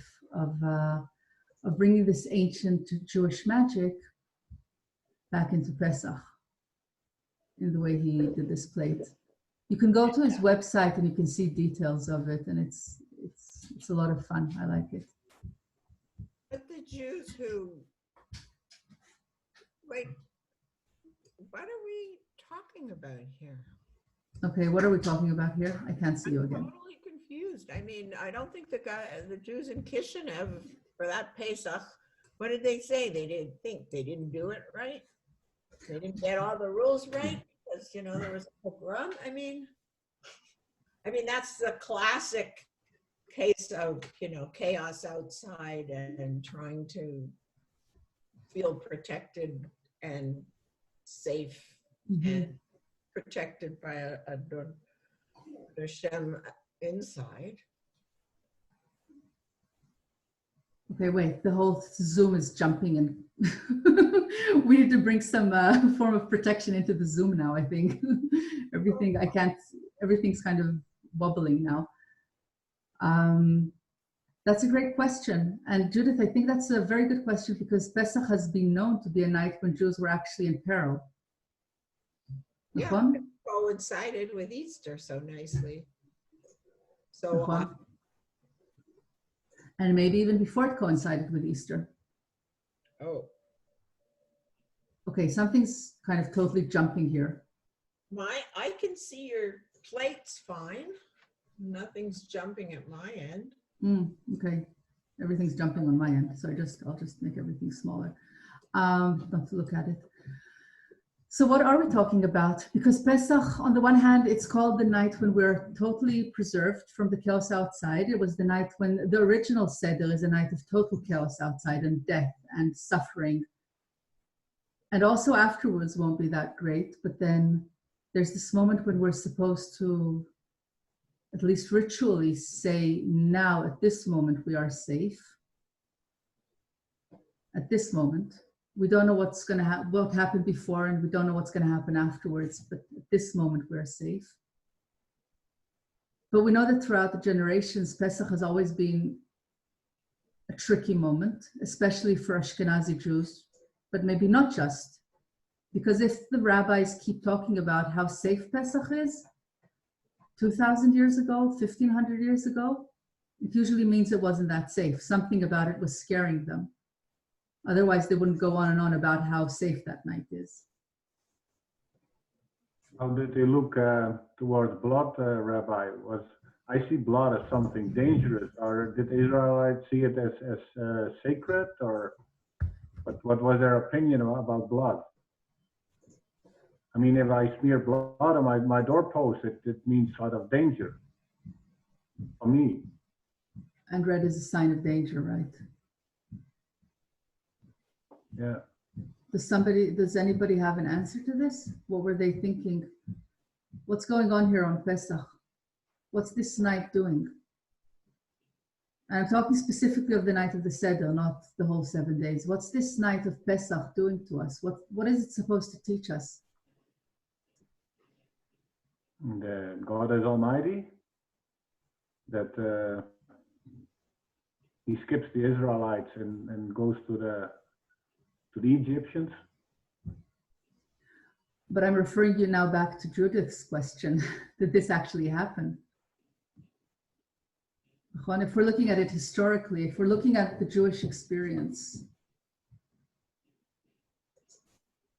bringing this ancient Jewish magic back into Pesach in the way he did this plate. You can go to his website and you can see details of it, and it's a lot of fun. I like it. But the Jews who, wait, what are we talking about here? Okay, what are we talking about here? I can't see you again. I'm totally confused. I mean, I don't think the Jews in Kishinev for that Pesach, what did they say? They didn't do it right. They didn't get all the rules right because, you know, there was a pogrom. I mean, that's the classic case of, you know, chaos outside and trying to feel protected and safe and protected by a Hashem inside. Okay, wait, the whole Zoom is jumping and we need to bring some form of protection into the Zoom now, I think. Everything's kind of wobbling now. That's a great question. And Judith, I think that's a very good question because Pesach has been known to be a night when Jews were actually in peril. Yeah, it coincided with Easter so nicely. So, and maybe even before it coincided with Easter. Oh. Okay, something's kind of totally jumping here. I can see your plates fine. Nothing's jumping at my end. Okay, everything's jumping on my end, so I'll just make everything smaller. Not to look at it. So what are we talking about? Because Pesach, on the one hand, it's called the night when we're totally preserved from the chaos outside. It was the night when the original Seder is a night of total chaos outside and death and suffering. And also afterwards won't be that great, but then there's this moment when we're supposed to, at least ritually, say, now at this moment we are safe. At this moment. We don't know what's going to what happened before, and we don't know what's going to happen afterwards, but at this moment we're safe. But we know that throughout the generations, Pesach has always been a tricky moment, especially for Ashkenazi Jews, but maybe not just. Because if the rabbis keep talking about how safe Pesach is, 2,000 years ago, 1,500 years ago, it usually means it wasn't that safe. Something about it was scaring them. Otherwise, they wouldn't go on and on about how safe that night is. How did they look towards blood, Rabbi? I see blood as something dangerous, or did the Israelites see it as sacred, or what was their opinion about blood? I mean, if I smear blood on my doorpost, it means sort of danger for me. And red is a sign of danger, right? Yeah. Does anybody have an answer to this? What were they thinking? What's going on here on Pesach? What's this night doing? And I'm talking specifically of the night of the Seder, not the whole 7 days. What's this night of Pesach doing to us? What is it supposed to teach us? And God is Almighty, that he skips the Israelites and goes to the Egyptians. But I'm referring you now back to Judith's question. Did this actually happen? If we're looking at it historically, if we're looking at the Jewish experience,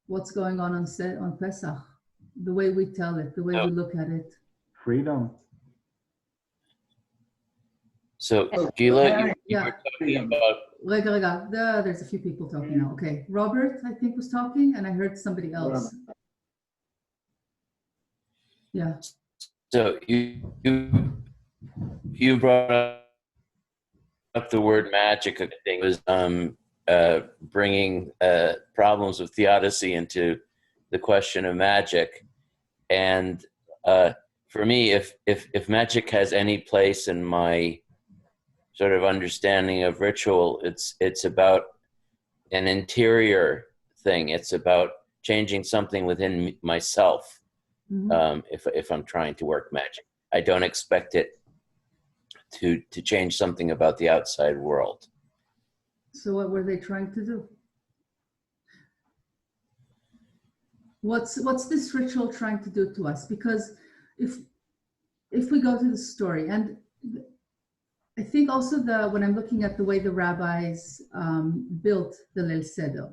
what's going on Pesach? The way we tell it, the way we look at it. Freedom. So, Gila, you were talking about... There's a few people talking now. Okay, Robert, I think, was talking, and I heard somebody else. Yeah. So you brought up the word magic. I think was bringing problems of theodicy into the question of magic, and for me, if magic has any place in my sort of understanding of ritual. It's about an interior thing. It's about changing something within myself. If I'm trying to work magic, I don't expect it to change something about the outside world. So what were they trying to do? What's this ritual trying to do to us? Because if we go to the story, and I think also when I'm looking at the way the rabbis built the Leil Seder,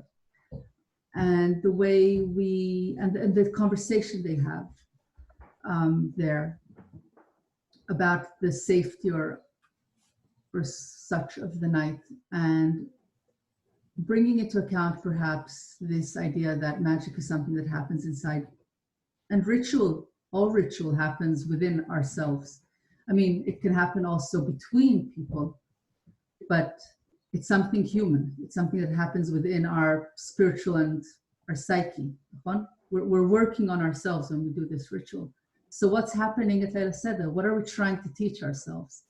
and the way and the conversation they have there about the safety or such of the night, and bringing into account perhaps this idea that magic is something that happens inside, and all ritual happens within ourselves. I mean, it can happen also between people, but it's something human. It's something that happens within our spiritual and our psyche. We're working on ourselves when we do this ritual. So what's happening at Leil Seder? What are we trying to teach ourselves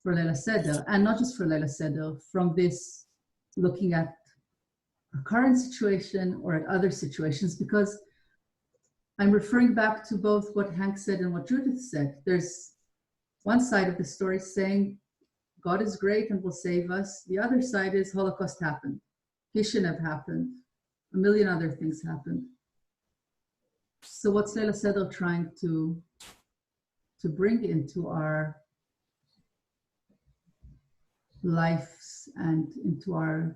for Leil Seder? And not just for Leil Seder, from this looking at our current situation or at other situations, because I'm referring back to both what Hank said and what Judith said. There's one side of the story saying God is great and will save us. The other side is Holocaust happened, Kishinev happened, a million other things happened. So what's Leil Seder trying to bring into our lives and into our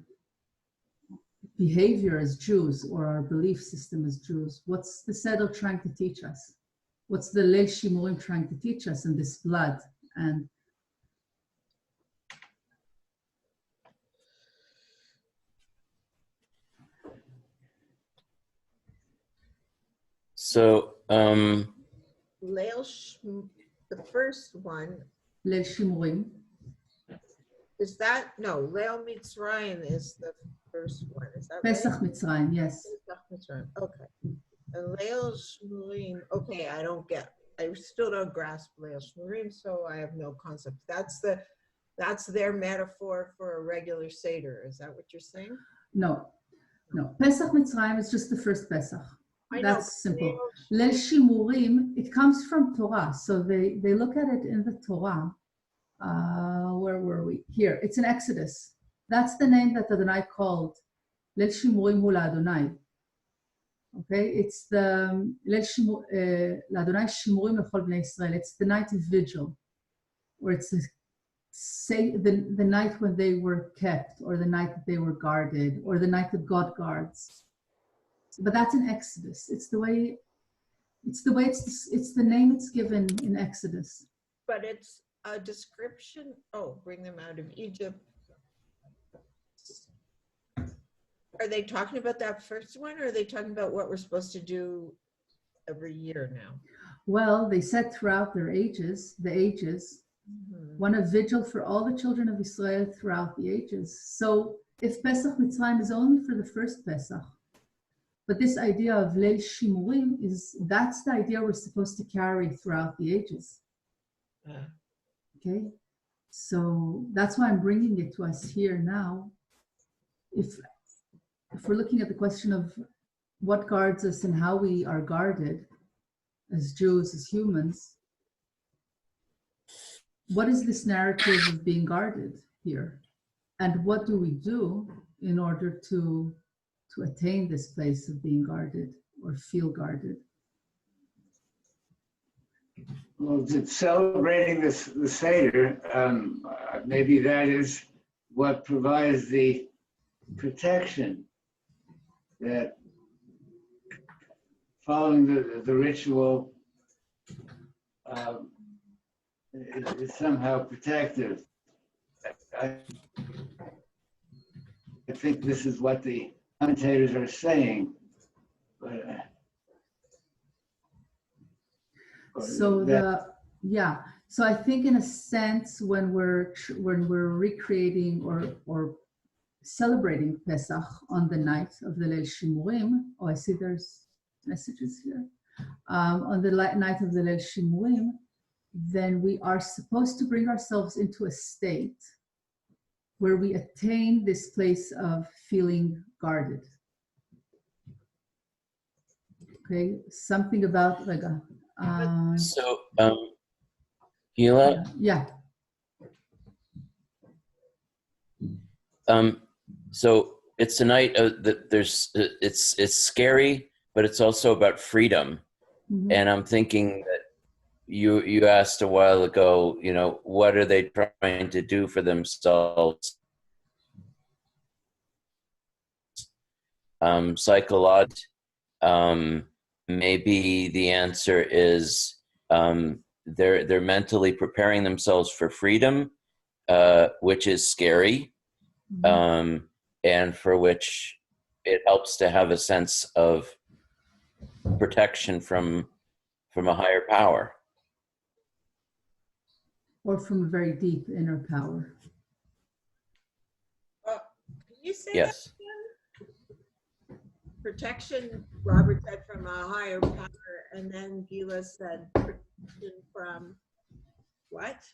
behavior as Jews, or our belief system as Jews? What's the Seder trying to teach us? What's the Leil Shimurim trying to teach us in this blood? And So, the first one, Leil Shimurim. is that, no, Leil Mitzrayim is the first one, is that right? Pesach Mitzrayim, yes. Pesach Mitzrayim, okay. And Leil Shmurim, okay, I still don't grasp Leil Shmurim, so I have no concept. That's their metaphor for a regular Seder, is that what you're saying? No. Pesach Mitzrayim is just the first Pesach. I know, That's simple. Leil Shimurim, it comes from Torah. So they look at it in the Torah. Where were we? Here, it's in Exodus. That's the name that Adonai called Leil Shimurim hu Adonai. Okay, it's the Adonai Shimurim lechol bnei Israel. It's the night of vigil, or it's the night when they were kept, or the night that they were guarded, or the night that God guards. But that's in Exodus. It's the name it's given in Exodus. But it's a description, bring them out of Egypt. Are they talking about that first one, or are they talking about what we're supposed to do every year now? Well, they said throughout the ages, one a vigil for all the children of Israel throughout the ages. So if Pesach Mitzrayim is only for the first Pesach, but this idea of Leil Shimurim that's the idea we're supposed to carry throughout the ages. Okay, so that's why I'm bringing it to us here now. If we're looking at the question of what guards us and how we are guarded as Jews, as humans, what is this narrative of being guarded here? And what do we do in order to attain this place of being guarded or feel guarded? Well, celebrating the Seder, maybe that is what provides the protection that following the ritual is somehow protective. I think this is what the commentators are saying. But, so I think in a sense when we're recreating or celebrating Pesach on the night of the Leil Shimurim, I see there's messages here, on the night of the Leil Shimurim, then we are supposed to bring ourselves into a state where we attain this place of feeling guarded. Okay, something about like a. So, Gila, Yeah. so it's a night that it's scary, but it's also about freedom. Mhm. And I'm thinking that you asked a while ago, you know, what are they trying to do for themselves? Psychologically, maybe the answer is they're mentally preparing themselves for freedom, which is scary, and for which it helps to have a sense of protection from a higher power. Or from a very deep inner power. Can you say that Yes. again? Protection, Robert said, from a higher power, and then Gila said protection from what?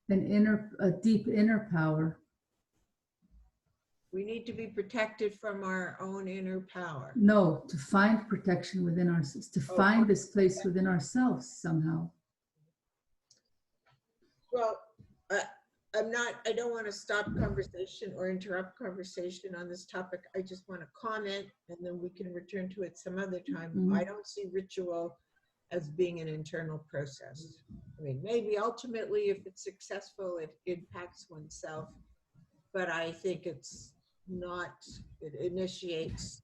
A deep inner power. We need to be protected from our own inner power. No, to find protection within ourselves, to find this place within ourselves somehow. Well, I don't want to stop conversation or interrupt conversation on this topic. I just want to comment, and then we can return to it some other time. Mhm. I don't see ritual as being an internal process. I mean, maybe ultimately, if it's successful, it impacts oneself, but I think it's not, it initiates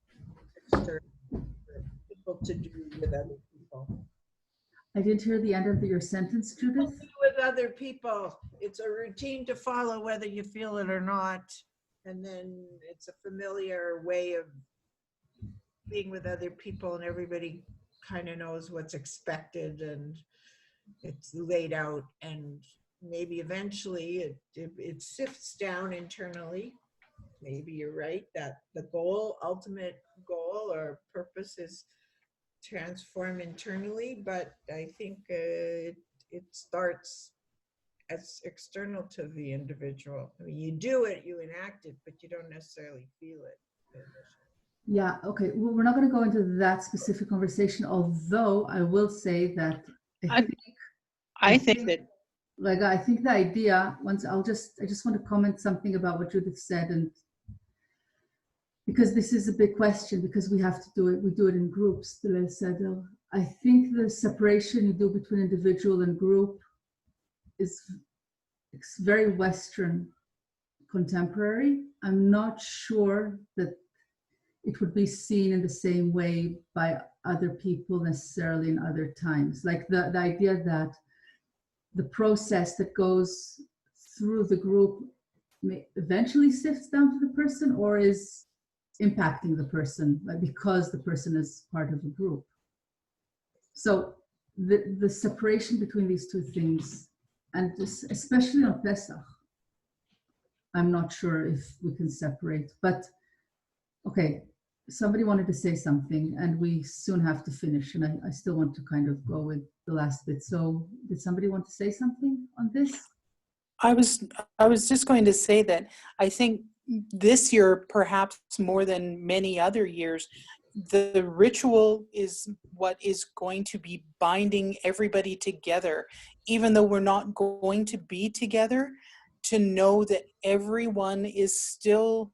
external people to do with other people. I didn't hear the end of your sentence, Judith. With other people, it's a routine to follow whether you feel it or not, and then it's a familiar way of being with other people, and everybody kind of knows what's expected, and it's laid out, and maybe eventually it sifts down internally. Maybe you're right that the ultimate goal or purpose is transform internally, but I think it starts as external to the individual. I mean, you do it, you enact it, but you don't necessarily feel it. Yeah, okay. Well, we're not going to go into that specific conversation, although I will say that I think that like I think the idea I just want to comment something about what Judith said, and because this is a big question, because we have to do it, we do it in groups. I think the separation you do between individual and group is it's very Western contemporary. I'm not sure that it would be seen in the same way by other people necessarily in other times. Like the idea that the process that goes through the group eventually sifts down to the person, or is impacting the person, like because the person is part of a group. So the separation between these two things, and especially on Pesach, I'm not sure if we can separate, but okay, somebody wanted to say something and we soon have to finish, and I still want to kind of go with the last bit. So did somebody want to say something on this? I was just going to say that I think this year, perhaps more than many other years, the ritual is what is going to be binding everybody together, even though we're not going to be together, to know that everyone is still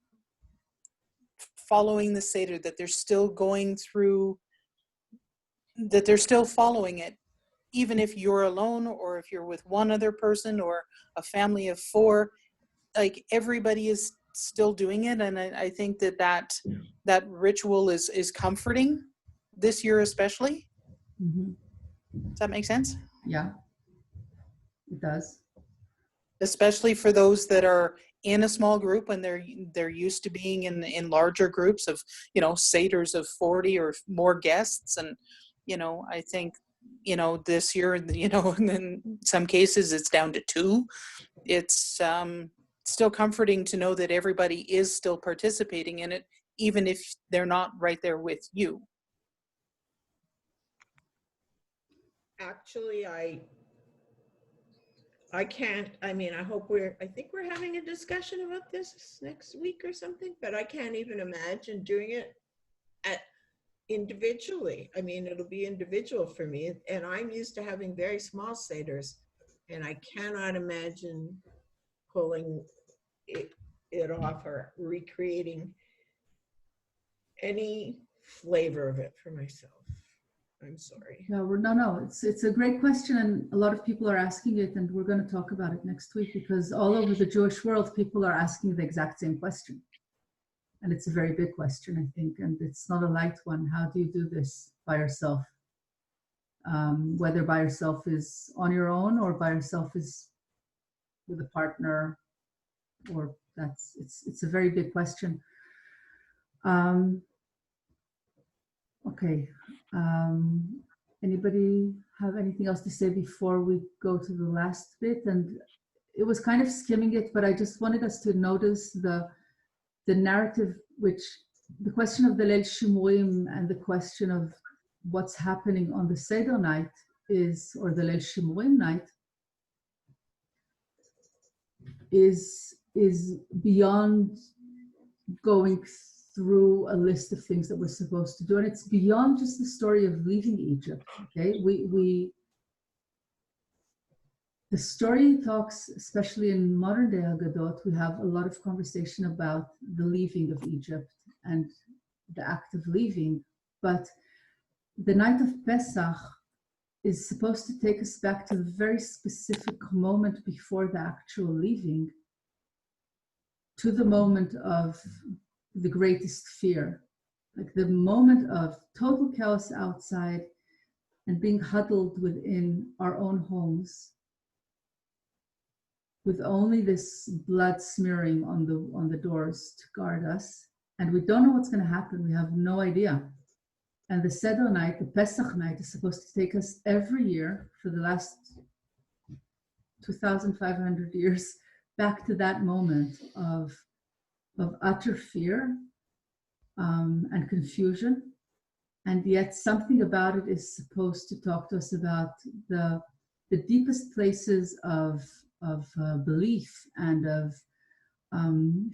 following the Seder, that they're still going through, that they're still following it, even if you're alone or if you're with one other person or a family of 4, like everybody is still doing it. And I think that ritual is comforting this year, especially. Mm-hmm. Does that make sense? Yeah, it does. Especially for those that are in a small group when they're used to being in larger groups of, Seders of 40 or more guests. And, I think, this year, in some cases it's down to 2. It's still comforting to know that everybody is still participating in it, even if they're not right there with you. Actually, I can't, I mean, I think we're having a discussion about this next week or something, but I can't even imagine doing it individually. I mean, it'll be individual for me, and I'm used to having very small seders, and I cannot imagine pulling it off or recreating any flavor of it for myself. I'm sorry. No, it's a great question, and a lot of people are asking it, and we're going to talk about it next week, because all over the Jewish world, people are asking the exact same question. And it's a very big question, I think, and it's not a light one. How do you do this by yourself? Whether by yourself is on your own, or by yourself is with a partner, or it's a very big question. Okay. Anybody have anything else to say before we go to the last bit? And it was kind of skimming it, but I just wanted us to notice the narrative, which the question of the Leil Shimurim and the question of what's happening on the Seder night is, or the Leil Shimurim night, is beyond going through a list of things that we're supposed to do, and it's beyond just the story of leaving Egypt. Okay, the story talks, especially in modern day Haggadot, we have a lot of conversation about the leaving of Egypt and the act of leaving, but the night of Pesach is supposed to take us back to the very specific moment before the actual leaving, to the moment of the greatest fear, like the moment of total chaos outside and being huddled within our own homes with only this blood smearing on the doors to guard us, and we don't know what's going to happen. We have no idea. And the Seder night, the Pesach night, is supposed to take us every year for the last 2,500 years back to that moment of utter fear and confusion, and yet something about it is supposed to talk to us about the deepest places of belief and of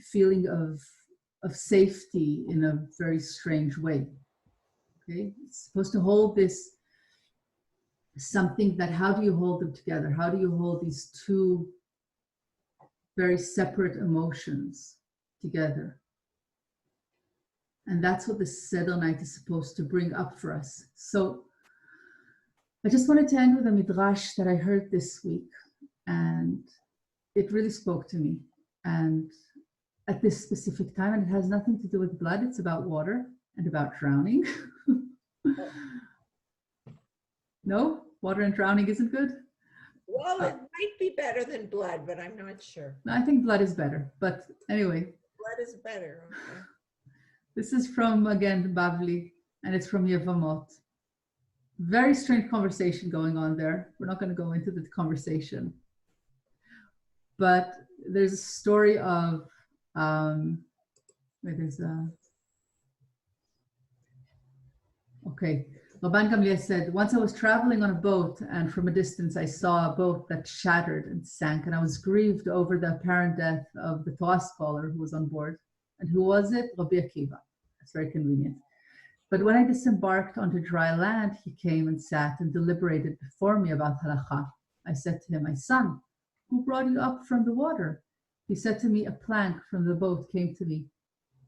feeling of safety in a very strange way. Okay, it's supposed to hold this something that, how do you hold them together? How do you hold these two very separate emotions together? And that's what the Seder night is supposed to bring up for us. So I just wanted to end with a midrash that I heard this week, and it really spoke to me. And at this specific time, and it has nothing to do with blood, it's about water and about drowning. No? Water and drowning isn't good? Well, it might be better than blood, but I'm not sure. I think blood is better, but anyway. Blood is better, okay. This is from, again, Bavli, and it's from Yevamot. Very strange conversation going on there. We're not going to go into the conversation. But there's a story of, okay. Rabban Gamliel said, once I was traveling on a boat, and from a distance I saw a boat that shattered and sank, and I was grieved over the apparent death of the Torah scholar who was on board. And who was it? Rabbi Akiva. That's very convenient. But when I disembarked onto dry land, he came and sat and deliberated before me about halakha. I said to him, my son, who brought you up from the water? He said to me, a plank from the boat came to me,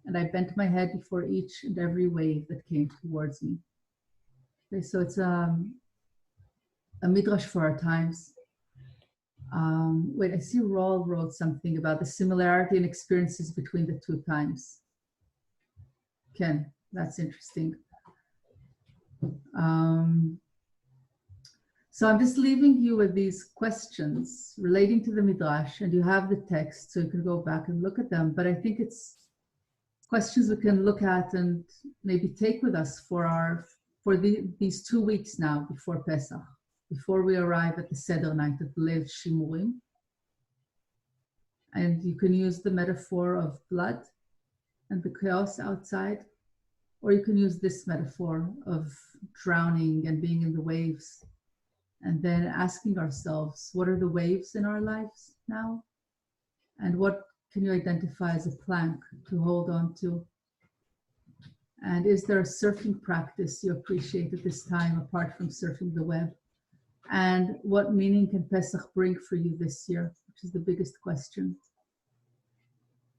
and I bent my head before each and every wave that came towards me. Okay, so it's a midrash for our times. Wait, I see Raul wrote something about the similarity in experiences between the two times. Ken, that's interesting. So I'm just leaving you with these questions relating to the midrash, and you have the text, so you can go back and look at them. But I think it's questions we can look at and maybe take with us for these 2 weeks now before Pesach, before we arrive at the Seder night of Leil Shimurim. And you can use the metaphor of blood and the chaos outside, or you can use this metaphor of drowning and being in the waves. And then asking ourselves, what are the waves in our lives now? And what can you identify as a plank to hold on to? And is there a surfing practice you appreciate at this time apart from surfing the web? And what meaning can Pesach bring for you this year, which is the biggest question.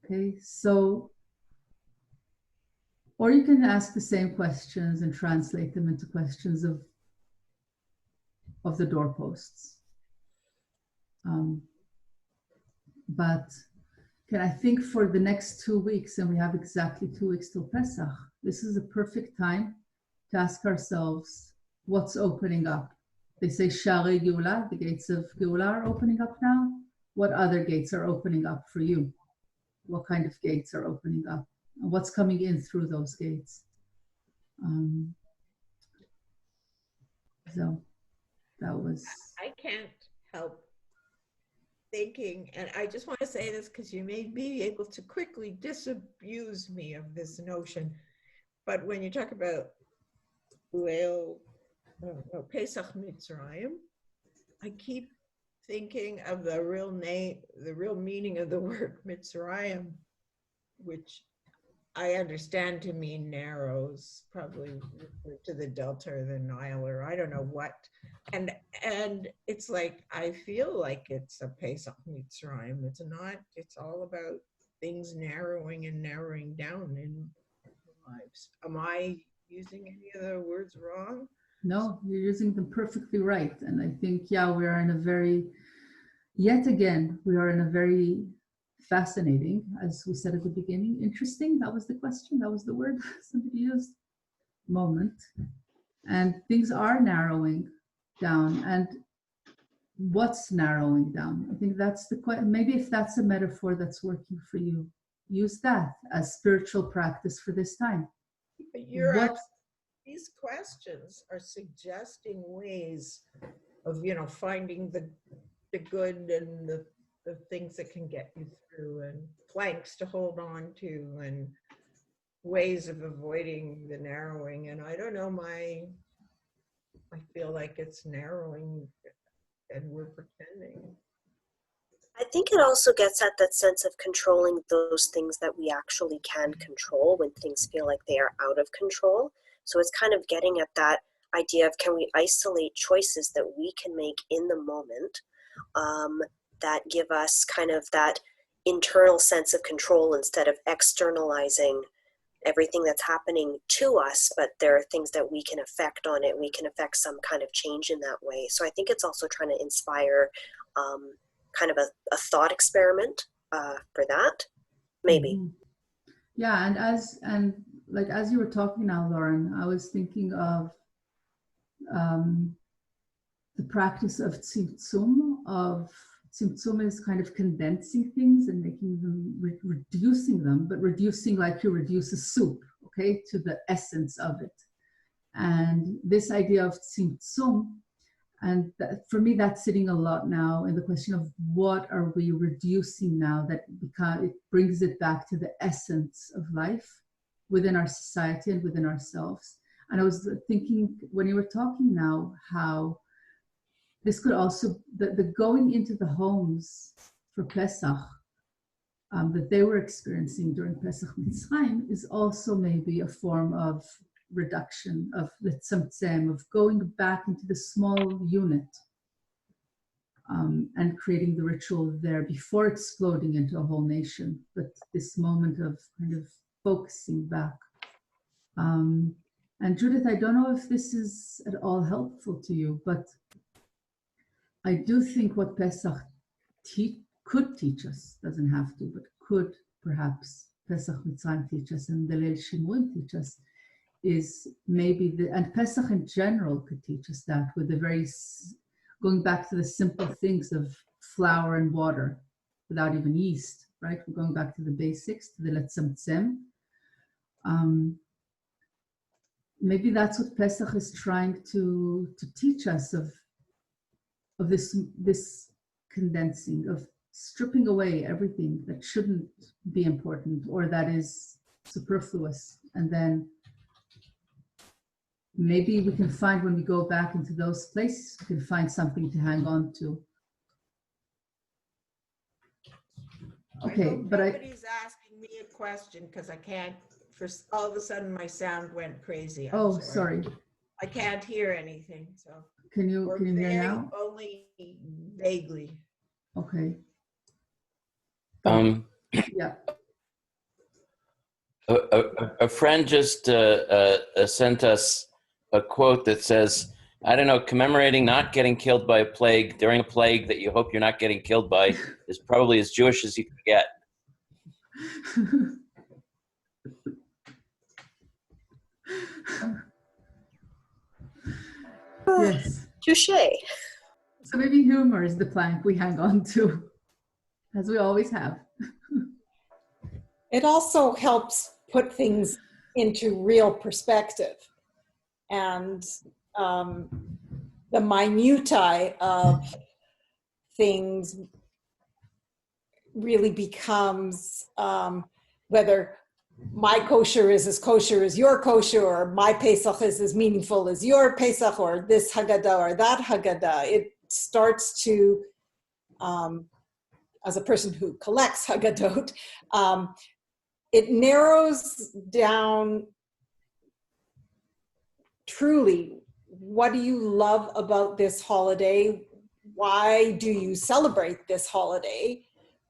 Okay, so, or you can ask the same questions and translate them into questions of the doorposts. But I think for the next 2 weeks, and we have exactly 2 weeks till Pesach, this is a perfect time to ask ourselves what's opening up. They say Shari Geula, the gates of Geula are opening up now. What other gates are opening up for you? What kind of gates are opening up? And what's coming in through those gates? So that was... I can't help thinking, and I just want to say this because you may be able to quickly disabuse me of this notion, but when you talk about Pesach Mitzrayim, I keep thinking of the real meaning of the word Mitzrayim, which I understand to mean narrows, probably to the Delta or the Nile, or I don't know what. And it's like, I feel like it's a Pesach Mitzrayim. It's not, it's all about things narrowing and narrowing down in lives. Am I using any of the words wrong? No, you're using them perfectly right. And I think, yeah, we are in a very, yet again, we are in a very fascinating, as we said at the beginning, interesting, that was the question, that was the word somebody used, moment. And things are narrowing down. And what's narrowing down? I think that's the question. Maybe if that's a metaphor that's working for you, use that as spiritual practice for this time. But you're these questions are suggesting ways of, finding the good and the things that can get you through, and planks to hold on to, and ways of avoiding the narrowing. And I don't know, I feel like it's narrowing and we're pretending. I think it also gets at that sense of controlling those things that we actually can control when things feel like they are out of control. So it's kind of getting at that idea of, can we isolate choices that we can make in the moment that give us kind of that internal sense of control instead of externalizing everything that's happening to us, but there are things that we can affect on it. We can affect some kind of change in that way. So I think it's also trying to inspire kind of a thought experiment for that, maybe. Mm-hmm. Yeah, and as you were talking now, Lauren, I was thinking of the practice of tzimtzum. Tzimtzum is kind of condensing things and making them, reducing them, but reducing like you reduce a soup, okay, to the essence of it. And this idea of tzimtzum, and for me, that's sitting a lot now in the question of what are we reducing now that it brings it back to the essence of life within our society and within ourselves. And I was thinking when you were talking now, how this could also, the going into the homes for Pesach that they were experiencing during Pesach Mitzrayim is also maybe a form of reduction, of letzamtzem, of going back into the small unit and creating the ritual there before exploding into a whole nation. But this moment of kind of focusing back. And Judith, I don't know if this is at all helpful to you, but I do think what Pesach could teach us, doesn't have to, but could perhaps Pesach Mitzrayim teach us and the Leil Shimurim teach us, is maybe and Pesach in general could teach us that, with the going back to the simple things of flour and water without even yeast, right? We're going back to the basics, to the letzamtzem. Maybe that's what Pesach is trying to teach us of this condensing, of stripping away everything that shouldn't be important or that is superfluous, and then maybe we can find, when we go back into those places, we can find something to hang on to. Okay, hope but nobody's asking me a question because I can't, all of a sudden my sound went crazy. I'm oh, sorry. I can't hear anything, so. Can you Or hear very, now? only vaguely. Okay. Yeah. A friend just sent us a quote that says, I don't know, commemorating not getting killed by a plague during a plague that you hope you're not getting killed by is probably as Jewish as you can get. Yes. Touche. So maybe humor is the plank we hang on to, as we always have. It also helps put things into real perspective, and the minutiae of things really becomes whether my kosher is as kosher as your kosher, or my Pesach is as meaningful as your Pesach, or this Haggadah or that Haggadah. It starts to, as a person who collects Haggadot, it narrows down truly, what do you love about this holiday? Why do you celebrate this holiday?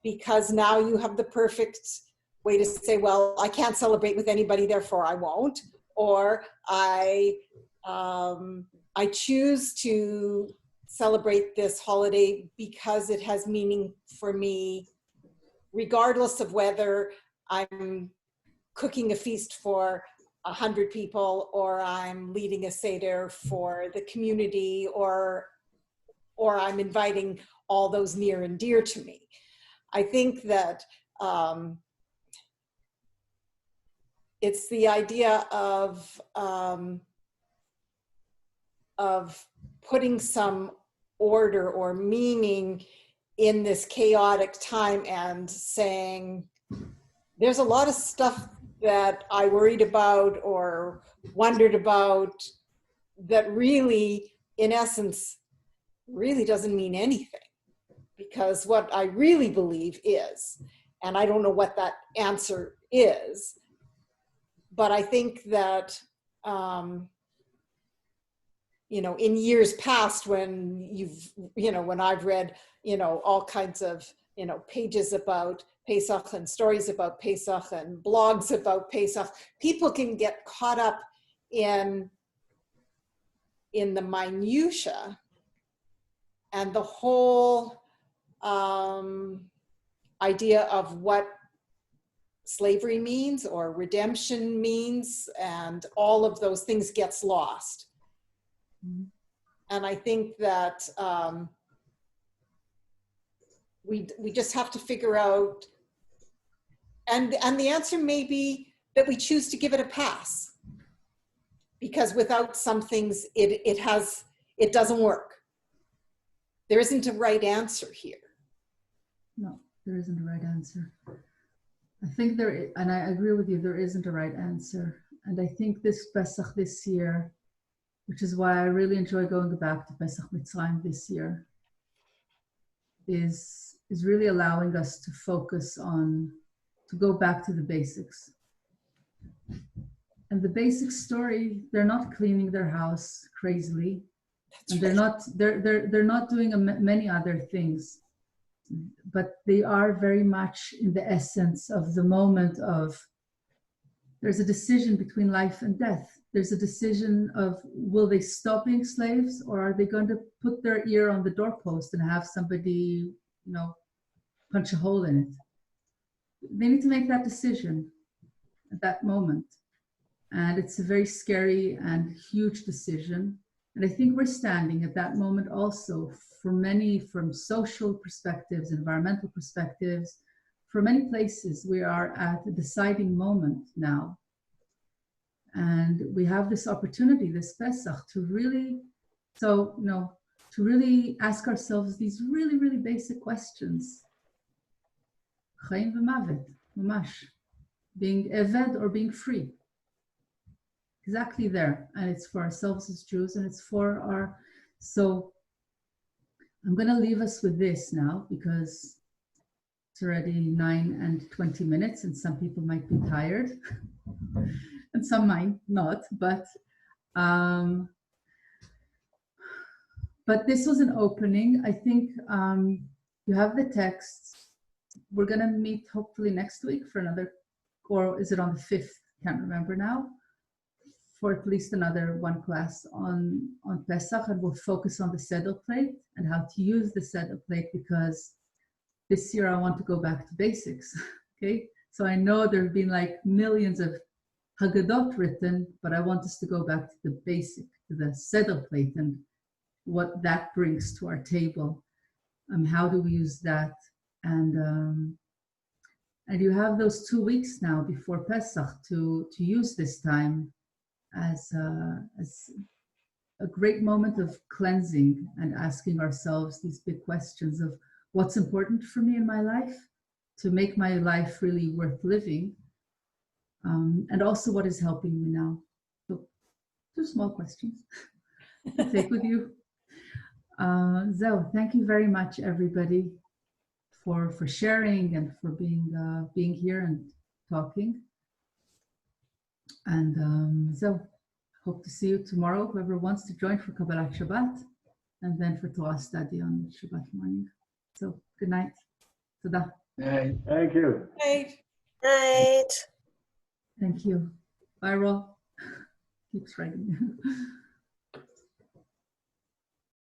Because now you have the perfect way to say, well, I can't celebrate with anybody, therefore I won't. Or I choose to celebrate this holiday because it has meaning for me, regardless of whether I'm cooking a feast for 100 people, or I'm leading a Seder for the community, or I'm inviting all those near and dear to me. I think that it's the idea of putting some order or meaning in this chaotic time, and saying, there's a lot of stuff that I worried about or wondered about that really, in essence, really doesn't mean anything. Because what I really believe is, and I don't know what that answer is, but I think that, in years past, when when I've read, all kinds of, pages about Pesach and stories about Pesach and blogs about Pesach, people can get caught up in the minutia and the whole idea of what slavery means or redemption means, and all of those things gets lost. Mm-hmm. And I think that we just have to figure out, and the answer may be that we choose to give it a pass, because without some things it doesn't work. There isn't a right answer here. No, there isn't a right answer. I think and I agree with you, there isn't a right answer. And I think this Pesach this year, which is why I really enjoy going back to Pesach Mitzrayim this year, is really allowing us to focus on, to go back to the basics. And the basic story, they're not cleaning their house crazily. That's and right. They're not doing many other things, but they are very much in the essence of the moment of, there's a decision between life and death. There's a decision of, will they stop being slaves, or are they going to put their ear on the doorpost and have somebody, punch a hole in it? They need to make that decision at that moment. And it's a very scary and huge decision. And I think we're standing at that moment also, for many, from social perspectives, environmental perspectives, for many places, we are at a deciding moment now. And we have this opportunity, this Pesach, to really, to really ask ourselves these really, really basic questions. Chaim v'mavet, mamash. Being eved or being free. exactly there. And it's for ourselves as Jews, and it's for our, so I'm going to leave us with this now, because it's already 9:20, and some people might be tired and some might not, but this was an opening. I think you have the texts. We're going to meet hopefully next week for another, or is it on the 5th? Can't remember now. For at least another one class on Pesach, and we'll focus on the Seder plate and how to use the Seder plate, because this year I want to go back to basics. Okay, so I know there have been like millions of Haggadot written, but I want us to go back to the basic, to the Seder plate, and what that brings to our table. How do we use that? And you have those 2 weeks now before Pesach to use this time as a great moment of cleansing and asking ourselves these big questions of what's important for me in my life to make my life really worth living, and also what is helping me now. So 2 small questions to take with you. Zeo, thank you very much, everybody, for sharing and for being here and talking. And so hope to see you tomorrow, whoever wants to join for Kabbalat Shabbat, and then for Torah study on Shabbat morning. So good night. Toda. Thank you. Right. Night. Thank you. Bye, Ro. Keeps writing.